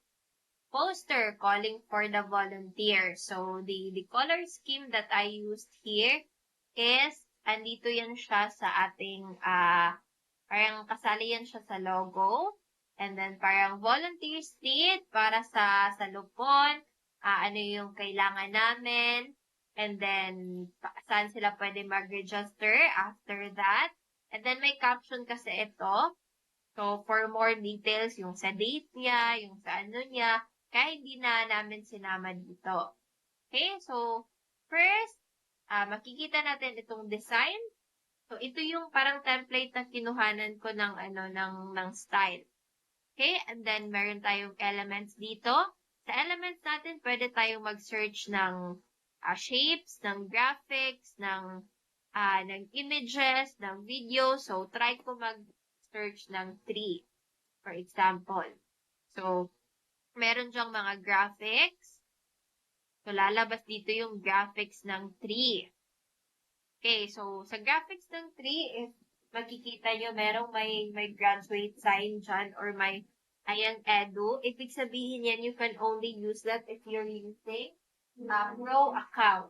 poster calling for the volunteer. So, the color scheme that I used here is, andito yan siya sa ating, parang kasali yan siya sa logo. And then, parang volunteers need para sa lupon, ano yung kailangan namin. And then, saan sila pwede mag-register after that. And then, may caption kasi ito. So, for more details, yung sa date niya, yung sa ano niya, kaya hindi na namin sinama dito. Okay, so, first, makikita natin itong design. So, ito yung parang template na kinuhanan ko ng, ng style. Okay, and then meron tayong elements dito. Sa elements natin, pwede tayong mag-search ng shapes, ng graphics, ng images, ng video. So, try ko mag-search ng tree, for example. So, meron dyang mga graphics. So, lalabas dito yung graphics ng tree. Okay, so, sa graphics ng tree, if makikita nyo, merong may graduate sign dyan or may ayan, edu. Ibig sabihin yan, you can only use that if you're using Pro account.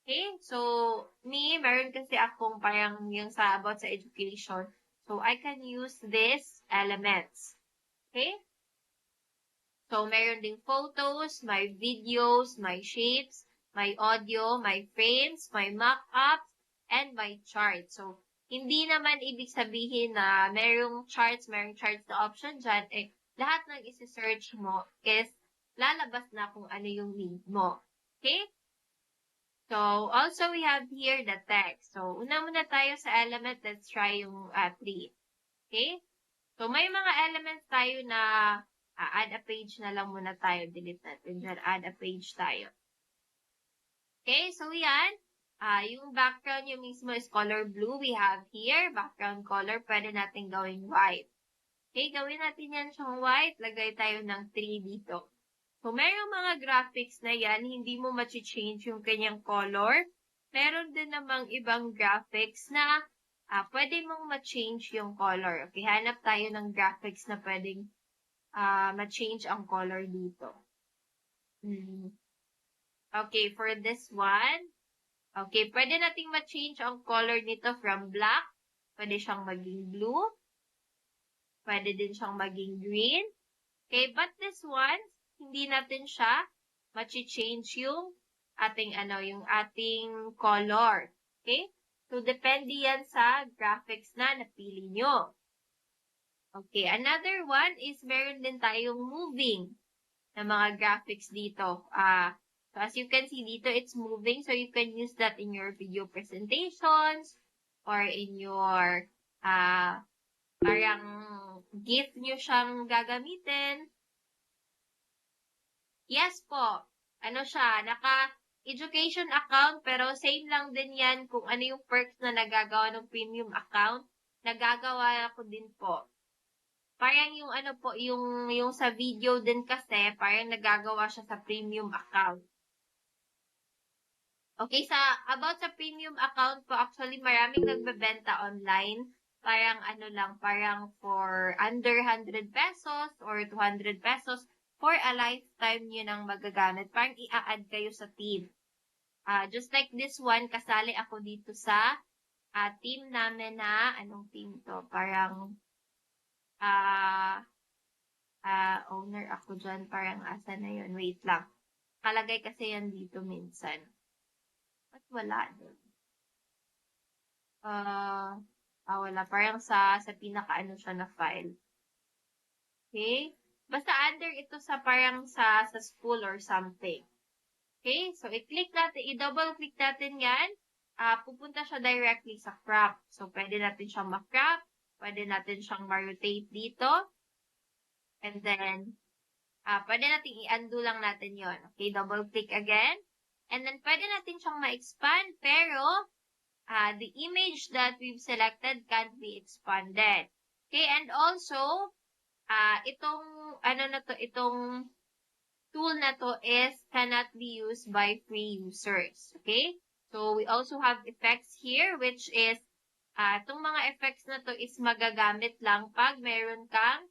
Okay? So, meron kasi akong parang yung about sa education. So, I can use these elements. Okay? So, meron ding photos, my videos, my shapes, my audio, my frames, my mock-ups, and my chart. So, hindi naman ibig sabihin na merong charts na option dyan, lahat ng isi-search mo is lalabas na kung ano yung need mo. Okay? So, also we have here the text. So, una muna tayo sa element. Let's try yung 3. Okay? So, may mga elements tayo na add a page na lang muna tayo. Delete natin dyan. Add a page tayo. Okay? So, yan. Yung background yung mismo is color blue. We have here, background color. Pwede natin gawing white. Okay? Gawin natin yan siyang white. Lagay tayo ng 3 dito. So, merong mga graphics na yan, hindi mo change yung kanyang color. Meron din namang ibang graphics na pwede mong ma-change yung color. Okay, hanap tayo ng graphics na pwedeng ma-change ang color dito. Okay, for this one, okay, pwede nating ma-change ang color nito from black. Pwede siyang maging blue. Pwede din siyang maging green. Okay, but this one, hindi natin siya ma-change yung ating yung ating color. Okay? So, depende yan sa graphics na napili nyo. Okay, another one is meron din tayong moving na mga graphics dito. So, as you can see dito, it's moving. So, you can use that in your video presentations or in your parang GIF nyo siyang gagamitin. Yes po. Ano siya? Naka-education account, pero same lang din yan kung ano yung perks na nagagawa ng premium account. Nagagawa ako din po. Parang yung po, yung sa video din kasi, parang nagagawa siya sa premium account. Okay, about sa premium account po, actually maraming nagbebenta online. Parang parang for under 100 pesos or 200 pesos. For a lifetime nyo nang magagamit. Parang i-add kayo sa team. Just like this one, kasali ako dito sa team namin na, anong team to? Parang, owner ako dyan. Parang asa na yun? Wait lang. Kalagay kasi yan dito minsan. Ba't wala doon? Wala. Parang sa pinaka siya na file. Okay? Basta under ito sa parang sa school or something. Okay? So, i-click natin, i-double click natin yan. Pupunta siya directly sa crop. So, pwede natin siyang ma-crop. Pwede natin siyang ma-rotate dito. And then, pwede natin i-undo lang natin yon. Okay? Double click again. And then, pwede natin siyang ma-expand. Pero, the image that we've selected can't be expanded. Okay? And also, itong, itong tool na to is cannot be used by free users. Okay? So, we also have effects here, which is, itong mga effects na to is magagamit lang pag meron kang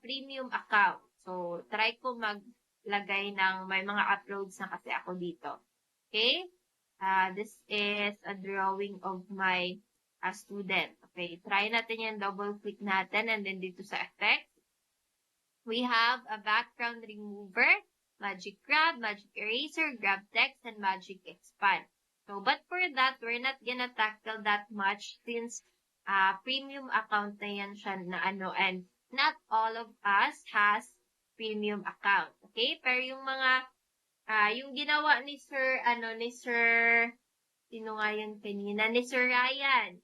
premium account. So, try ko maglagay ng may mga uploads na kasi ako dito. Okay? This is a drawing of my student. Okay, try natin yan, double click natin, and then dito sa effect, we have a background remover, magic grab, magic eraser, grab text, and magic expand. So, but for that, we're not gonna tackle that much since premium account na yan siya na and not all of us has premium account. Okay? Pero yung mga, yung ginawa ni sino nga yun kanina? Ni Sir Ryan,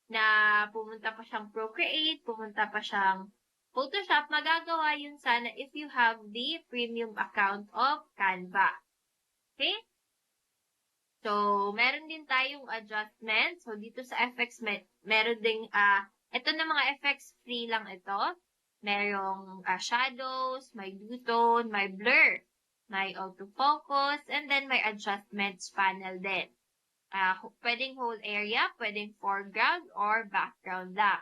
na pumunta pa siyang Procreate, pumunta pa siyang Photoshop, magagawa yun sana if you have the premium account of Canva. Okay? So, meron din tayong adjustment. So, dito sa effects, meron ding, ito na mga effects, free lang ito. Merong shadows, may blue tone, may blur, may autofocus, and then may adjustments panel din. Pwedeng whole area, pwedeng foreground, or background lang.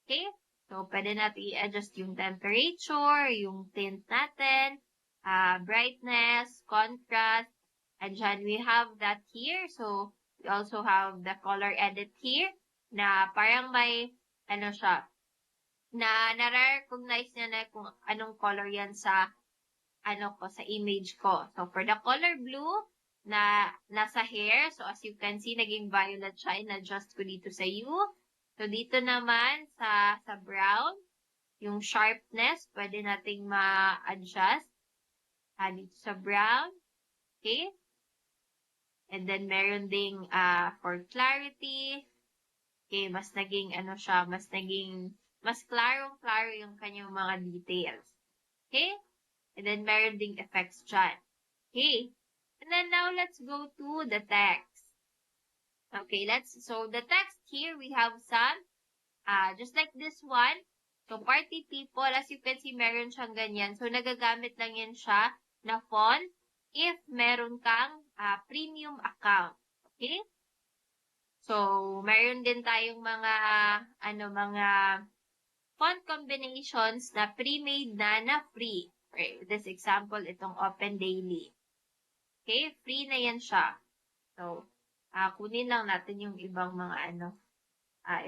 Okay? So, pwede natin i-adjust yung temperature, yung tint natin, brightness, contrast, and dyan we have that here. So, we also have the color edit here, na parang may, siya, na na-recognize niya na kung anong color yan sa, sa image ko. So, for the color blue, na nasa hair, so as you can see, naging violet siya, in-adjust ko dito sa hue. So, dito naman sa brown, yung sharpness, pwede nating ma-adjust. Dito sa brown. Okay? And then, meron ding for clarity. Okay, mas naging, mas klarong-klaro yung kanyang mga details. Okay? And then, meron ding effects dyan. Okay? And then, now, let's go to the text. Okay, so the text here, we have some, just like this one. So, party people, as you can see, meron siyang ganyan. So, nagagamit lang yan siya na font if meron kang premium account. Okay? So, meron din tayong mga font combinations na pre-made na free. Okay, this example, itong Open Daily. Okay, free na yan siya. So, kunin lang natin yung ibang mga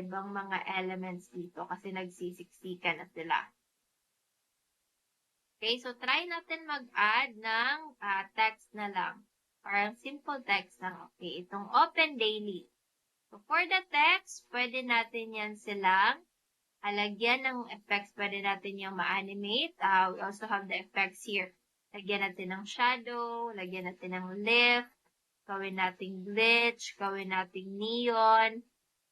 ibang mga elements dito kasi nagsisiksikan na sila. Okay, so try natin mag-add ng text na lang. Parang simple text lang. Okay, itong Open Daily. So for the text, pwede natin yan silang lagyan ng effects. Pwede natin yung ma-animate. We also have the effects here. Lagyan natin ng shadow, lagyan natin ng lift, gawin nating glitch, gawin nating neon.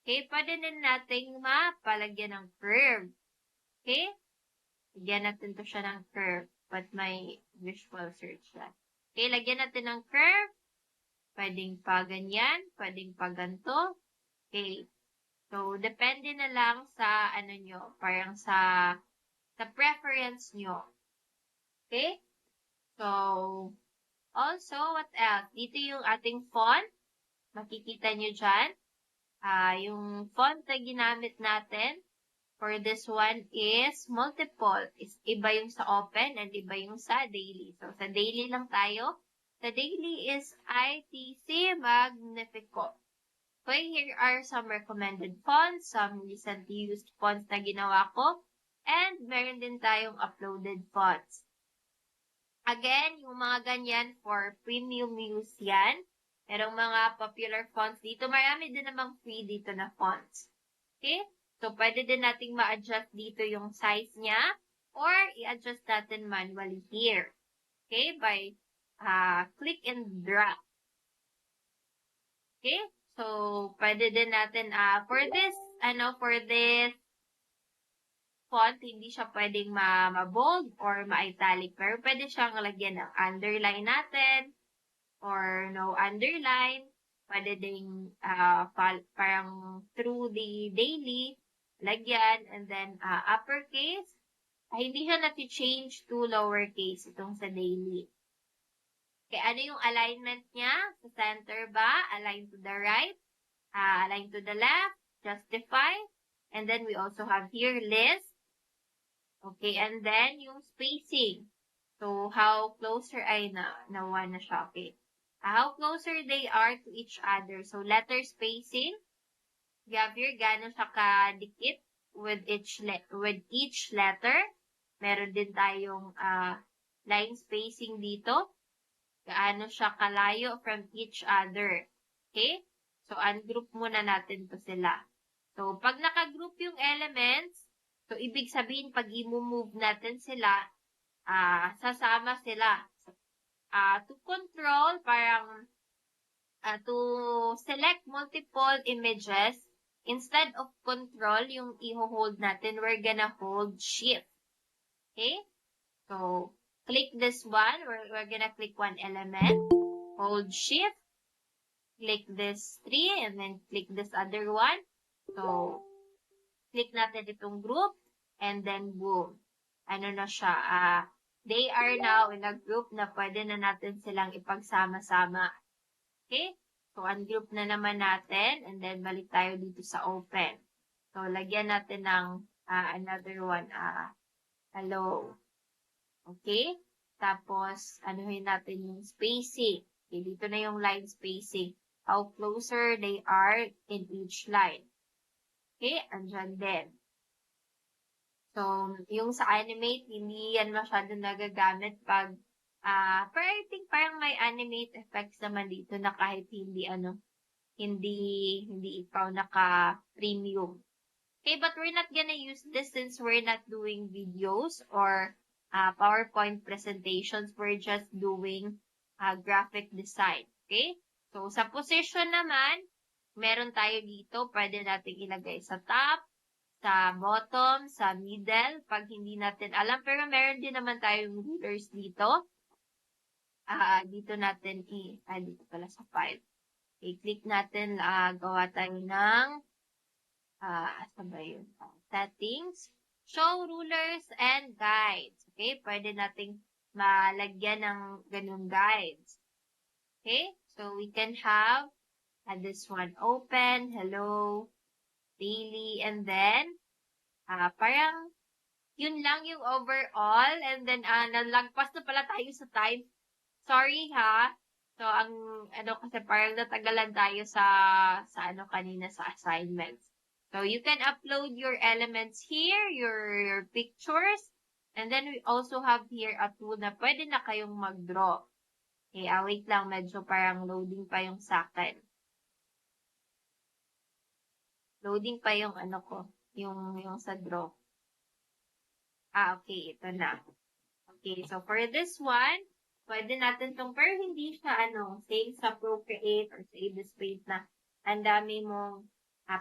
Okay, pwede din nating mapalagyan ng curve. Okay? Lagyan natin to siya ng curve, but may visual search lang. Okay, lagyan natin ng curve. Pwedeng pa ganyan, pwedeng pa ganito. Okay. So, depende na lang sa nyo, parang sa preference nyo. Okay? So, also, what else? Dito yung ating font. Makikita nyo dyan. Yung font na ginamit natin for this one is multiple. Iba yung sa open and iba yung sa daily. So, sa daily lang tayo. Sa daily is ITC Magnifico. Okay, here are some recommended fonts, some recently used fonts na ginawa ko, and meron din tayong uploaded fonts. Again, yung mga ganyan for premium use yan. Merong mga popular fonts dito. Marami din namang free dito na fonts. Okay? So, pwede din nating ma-adjust dito yung size niya or i-adjust natin manually here. Okay? By click and drag. Okay? So, pwede din natin, for this font, hindi siya pwedeng ma-bold or ma-italic. Pero pwede siyang lagyan ng underline natin or no underline. Pwede ding parang through the daily, lagyan, and then uppercase, hindi siya nati-change to lowercase itong sa daily. Okay, ano yung alignment niya? Sa center ba? Align to the right? Align to the left? Justify? And then we also have here list. Okay, and then yung spacing. So, how closer ay nawa na siya. Okay. How closer they are to each other. So, letter spacing. You have here, gano'n siya kadikit with each letter. Meron din tayong line spacing dito. Gaano siya kalayo from each other. Okay? So, ungroup muna natin to sila. So, pag nakagroup yung elements, so, ibig sabihin, pag i-move natin sila, sasama sila. To control, parang, to select multiple images, instead of control, yung i-hold natin, we're gonna hold shift. Okay? So, click this one. We're gonna click one element. Hold shift. Click this 3 and then click this other one. So, click natin itong group and then boom. Ano na siya? They are now in a group na pwede na natin silang ipagsama-sama. Okay? So, ungroup na naman natin and then balik tayo dito sa open. So, lagyan natin ng another one. Hello. Okay? Tapos, anuhin natin yung spacing. Okay, dito na yung line spacing. How closer they are in each line. Okay? Andyan din. So, yung sa animate, hindi yan masyado nagagamit pag, pero I think parang may animate effects naman dito na kahit hindi ikaw naka-premium. Okay, but we're not gonna use this since we're not doing videos or PowerPoint presentations. We're just doing graphic design. Okay? So, sa position naman, meron tayo dito. Pwede natin ilagay sa top, sa bottom, sa middle, pag hindi natin alam. Pero meron din naman tayong rulers dito. Dito natin dito pala sa file. Okay, click natin, gawa tayo ng, saan ba yun? Settings. Show rulers and guides. Okay, pwede nating malagyan ng ganung guides. Okay, so we can have this one open, hello, daily, and then, parang, yun lang yung overall, and then, nalagpas na pala tayo sa time. Sorry ha. So, kasi parang natagalan tayo sa kanina sa assignments. So, you can upload your elements here, your pictures, and then we also have here a tool na pwede na kayong mag-draw. Okay, wait lang, medyo parang loading pa yung sa akin. Loading pa yung yung sa draw. Okay, ito na. Okay, so for this one, pwede natin tong, pero hindi siya save sa Procreate or save the space na ang dami mong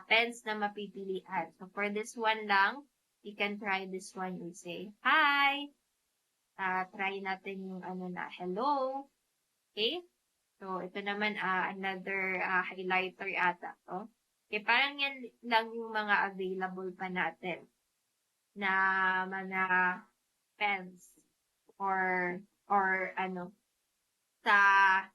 pens na mapipilian. So for this one lang, you can try this one. You say, hi! Try natin yung hello. Okay? So, ito naman, another highlighter ata to. Okay, parang yan lang yung mga available pa natin na mga pens or sa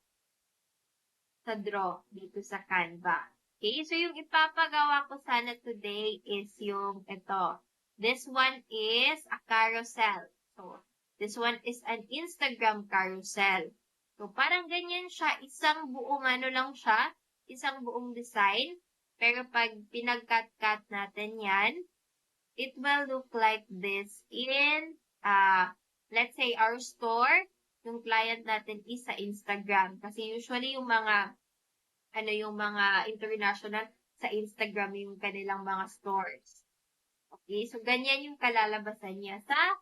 draw dito sa Canva. Okay, so yung ipapagawa ko sana today is yung ito. This one is a carousel. So, this one is an Instagram carousel. So, parang ganyan siya. Isang buong lang siya. Isang buong design. Pero pag pinag-cut-cut natin yan, it will look like this in, let's say, our store. Yung client natin is sa Instagram. Kasi usually yung mga international sa Instagram yung kanilang mga stores. Okay, so ganyan yung kalalabasan niya sa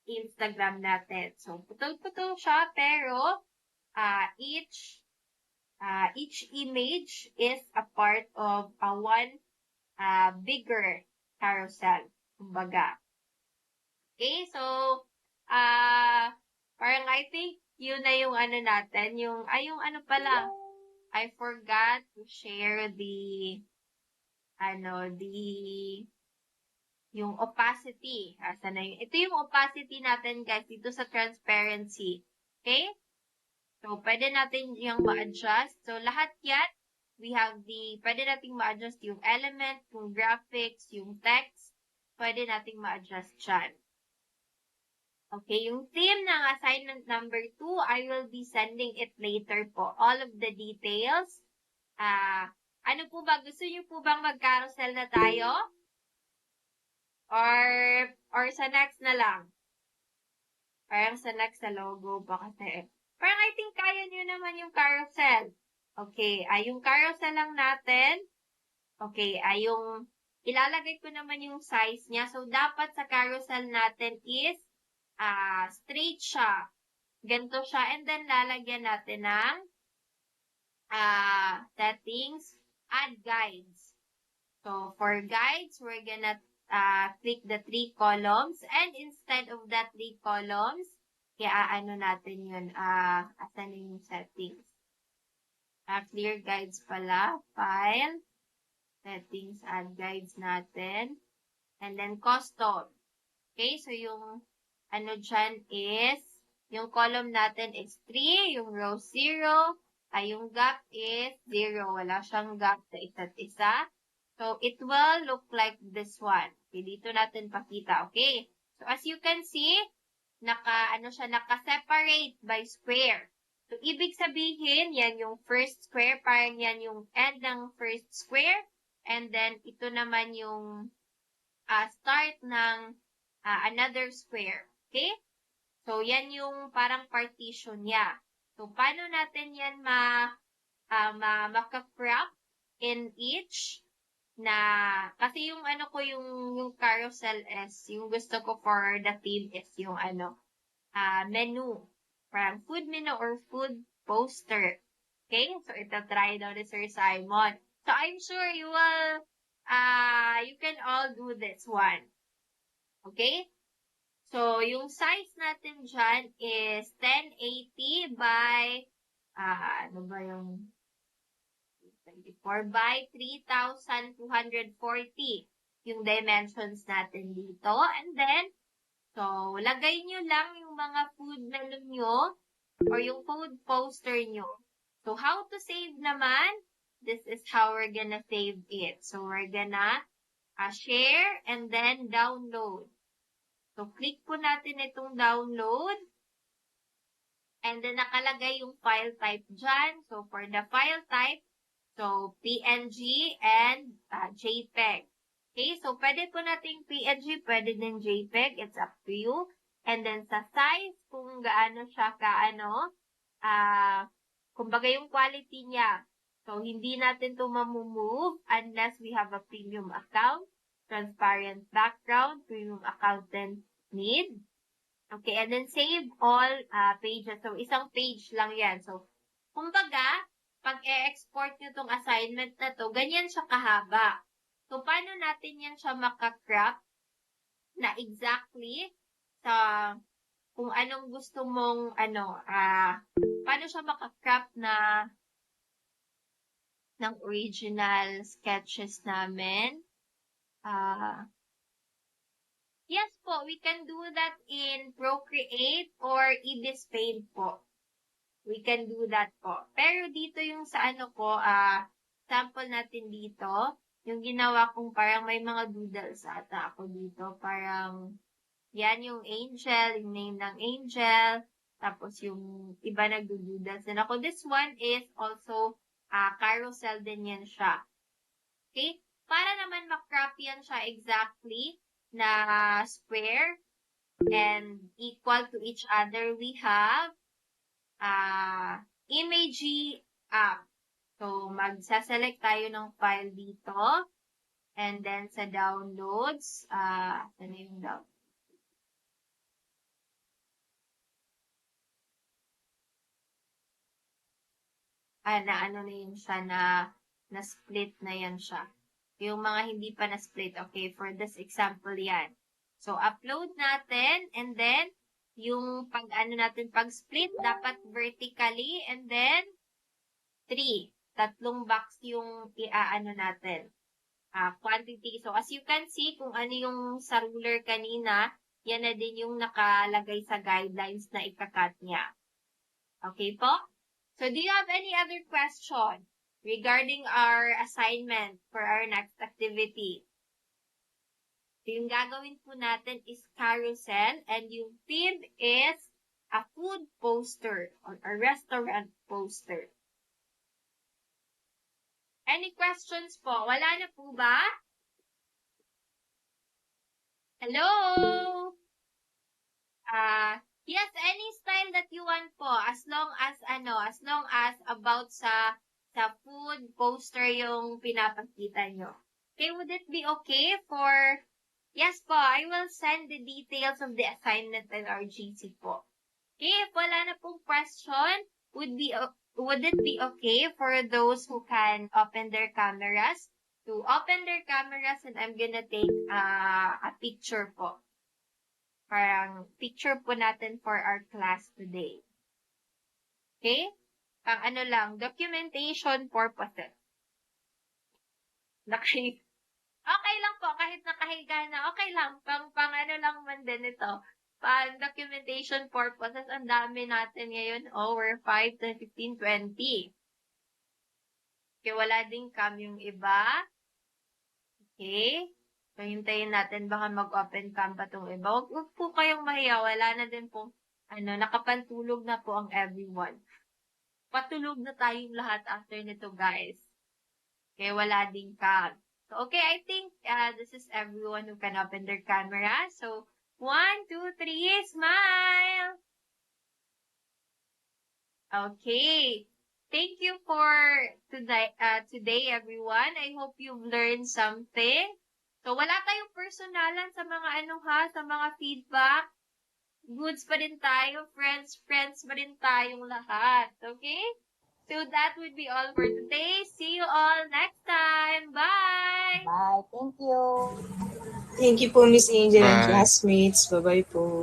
Instagram natin. So, putol-putol siya, pero each image is a part of one bigger carousel. Kumbaga. Okay, so, parang I think yun na yung natin, yung pala, I forgot to share the yung opacity. Asa na yun? Ito yung opacity natin, guys, dito sa transparency. Okay? So, pwede natin yung ma-adjust. So, lahat yan, pwede nating ma-adjust yung element, yung graphics, yung text. Pwede nating ma-adjust dyan. Okay, yung theme ng assignment number 2, I will be sending it later po. All of the details. Ano po ba? Gusto niyo po bang mag-carousel na tayo? Or sa next na lang? Parang sa next sa logo pa kasi. Parang I think kaya niyo naman yung carousel. Okay, yung carousel lang natin. Okay, yung ilalagay ko naman yung size niya. So, dapat sa carousel natin is straight siya. Ganito siya. And then, lalagyan natin ng settings, add guides. So, for guides, we're gonna click the 3 columns. And instead of that 3 columns, kaya natin yun, asan na yung settings? Clear guides pala. File, settings, add guides natin. And then, custom. Okay, so yung dyan is, yung column natin is 3, yung row 0, yung gap is 0. Wala siyang gap sa isa't isa. So, it will look like this one. Okay, dito natin pakita. Okay, so as you can see, naka-separate by square. So, ibig sabihin, yan yung first square, parang yan yung end ng first square. And then, ito naman yung start ng another square. Okay? So, yan yung parang partition niya. So, paano natin yan maka-crop in each kasi yung yung carousel is, yung gusto ko for the theme is yung menu. Parang food menu or food poster. Okay? So, ito try daw ni Sir Simon. So, I'm sure you can all do this one. Okay? So, yung size natin dyan is 1080 by, ano ba yung 24 by 3,240 yung dimensions natin dito. And then, so, lagay nyo lang yung mga food menu nyo or yung food poster nyo. So, how to save naman? This is how we're gonna save it. So, we're gonna share and then download. So, click po natin itong download. And then, nakalagay yung file type dyan. So, for the file type, so, PNG and JPEG. Okay, so, pwede po natin PNG, pwede din JPEG. It's up to you. And then, sa size, kung gaano siya kumbaga yung quality niya. So, hindi natin to mamumove unless we have a premium account. Transparent background, premium account then need. Okay, and then save all pages. So, isang page lang yan. So, kumbaga, pag e-export nyo tong assignment na to, ganyan siya kahaba. So, paano natin yan siya makakrop na exactly sa kung anong gusto mong, paano siya makakrop ng original sketches namin. Yes po, we can do that in Procreate or Ibis Paint po. We can do that po. Pero dito yung sa sample natin dito, yung ginawa kong parang may mga doodles ata ako dito. Parang, yan yung angel, yung name ng angel, tapos yung iba nagdo-doodles din ako. This one is also carousel din yan siya. Okay? Para naman makrop yan siya exactly na square and equal to each other, we have Imagy app. So, magsaselect tayo ng file dito. And then, sa downloads, ano yung downloads? Na yun siya na-split na yan siya. Yung mga hindi pa na-split, okay, for this example yan. So, upload natin, and then, yung pag-split, dapat vertically, and then, 3. 3 box yung natin. quantity. So, as you can see, kung ano yung sa ruler kanina, yan na din yung nakalagay sa guidelines na ikakat niya. Okay po? So, do you have any other question regarding our assignment for our next activity? So, yung gagawin po natin is carousel and yung theme is a food poster or a restaurant poster. Any questions po? Wala na po ba? Hello? Yes, any style that you want po, as long as about sa food poster yung pinapakita nyo. Okay, would it be okay for, yes po, I will send the details of the assignment in our GC po. Okay, if wala na pong question, would it be okay for those who can open their cameras to open their cameras and I'm gonna take a picture po. Parang picture po natin for our class today. Okay? Pang ano lang, documentation purposes. Okay lang po, kahit nakahiga na, okay lang. Pang ano lang man din ito. Pang documentation purposes, ang dami natin ngayon. We're 5, 10, 15, 20. Okay, wala din cam yung iba. Okay? So, hintayin natin baka mag-open cam pa itong iba. Huwag po kayong mahiya. Wala na din po, nakapantulog na po ang everyone. Patulog na tayong lahat after nito, guys. Okay, wala din cam. So, okay, I think this is everyone who can open their camera. So, 1, 2, 3, smile! Okay. Thank you for today, everyone. I hope you've learned something. So, wala tayong personalan sa mga sa mga feedback. Goods pa rin tayo. Friends pa rin tayong lahat. Okay? So, that would be all for today. See you all next time. Bye! Bye. Thank you. Thank you po, Miss Angel and Bye. classmates. Bye-bye po.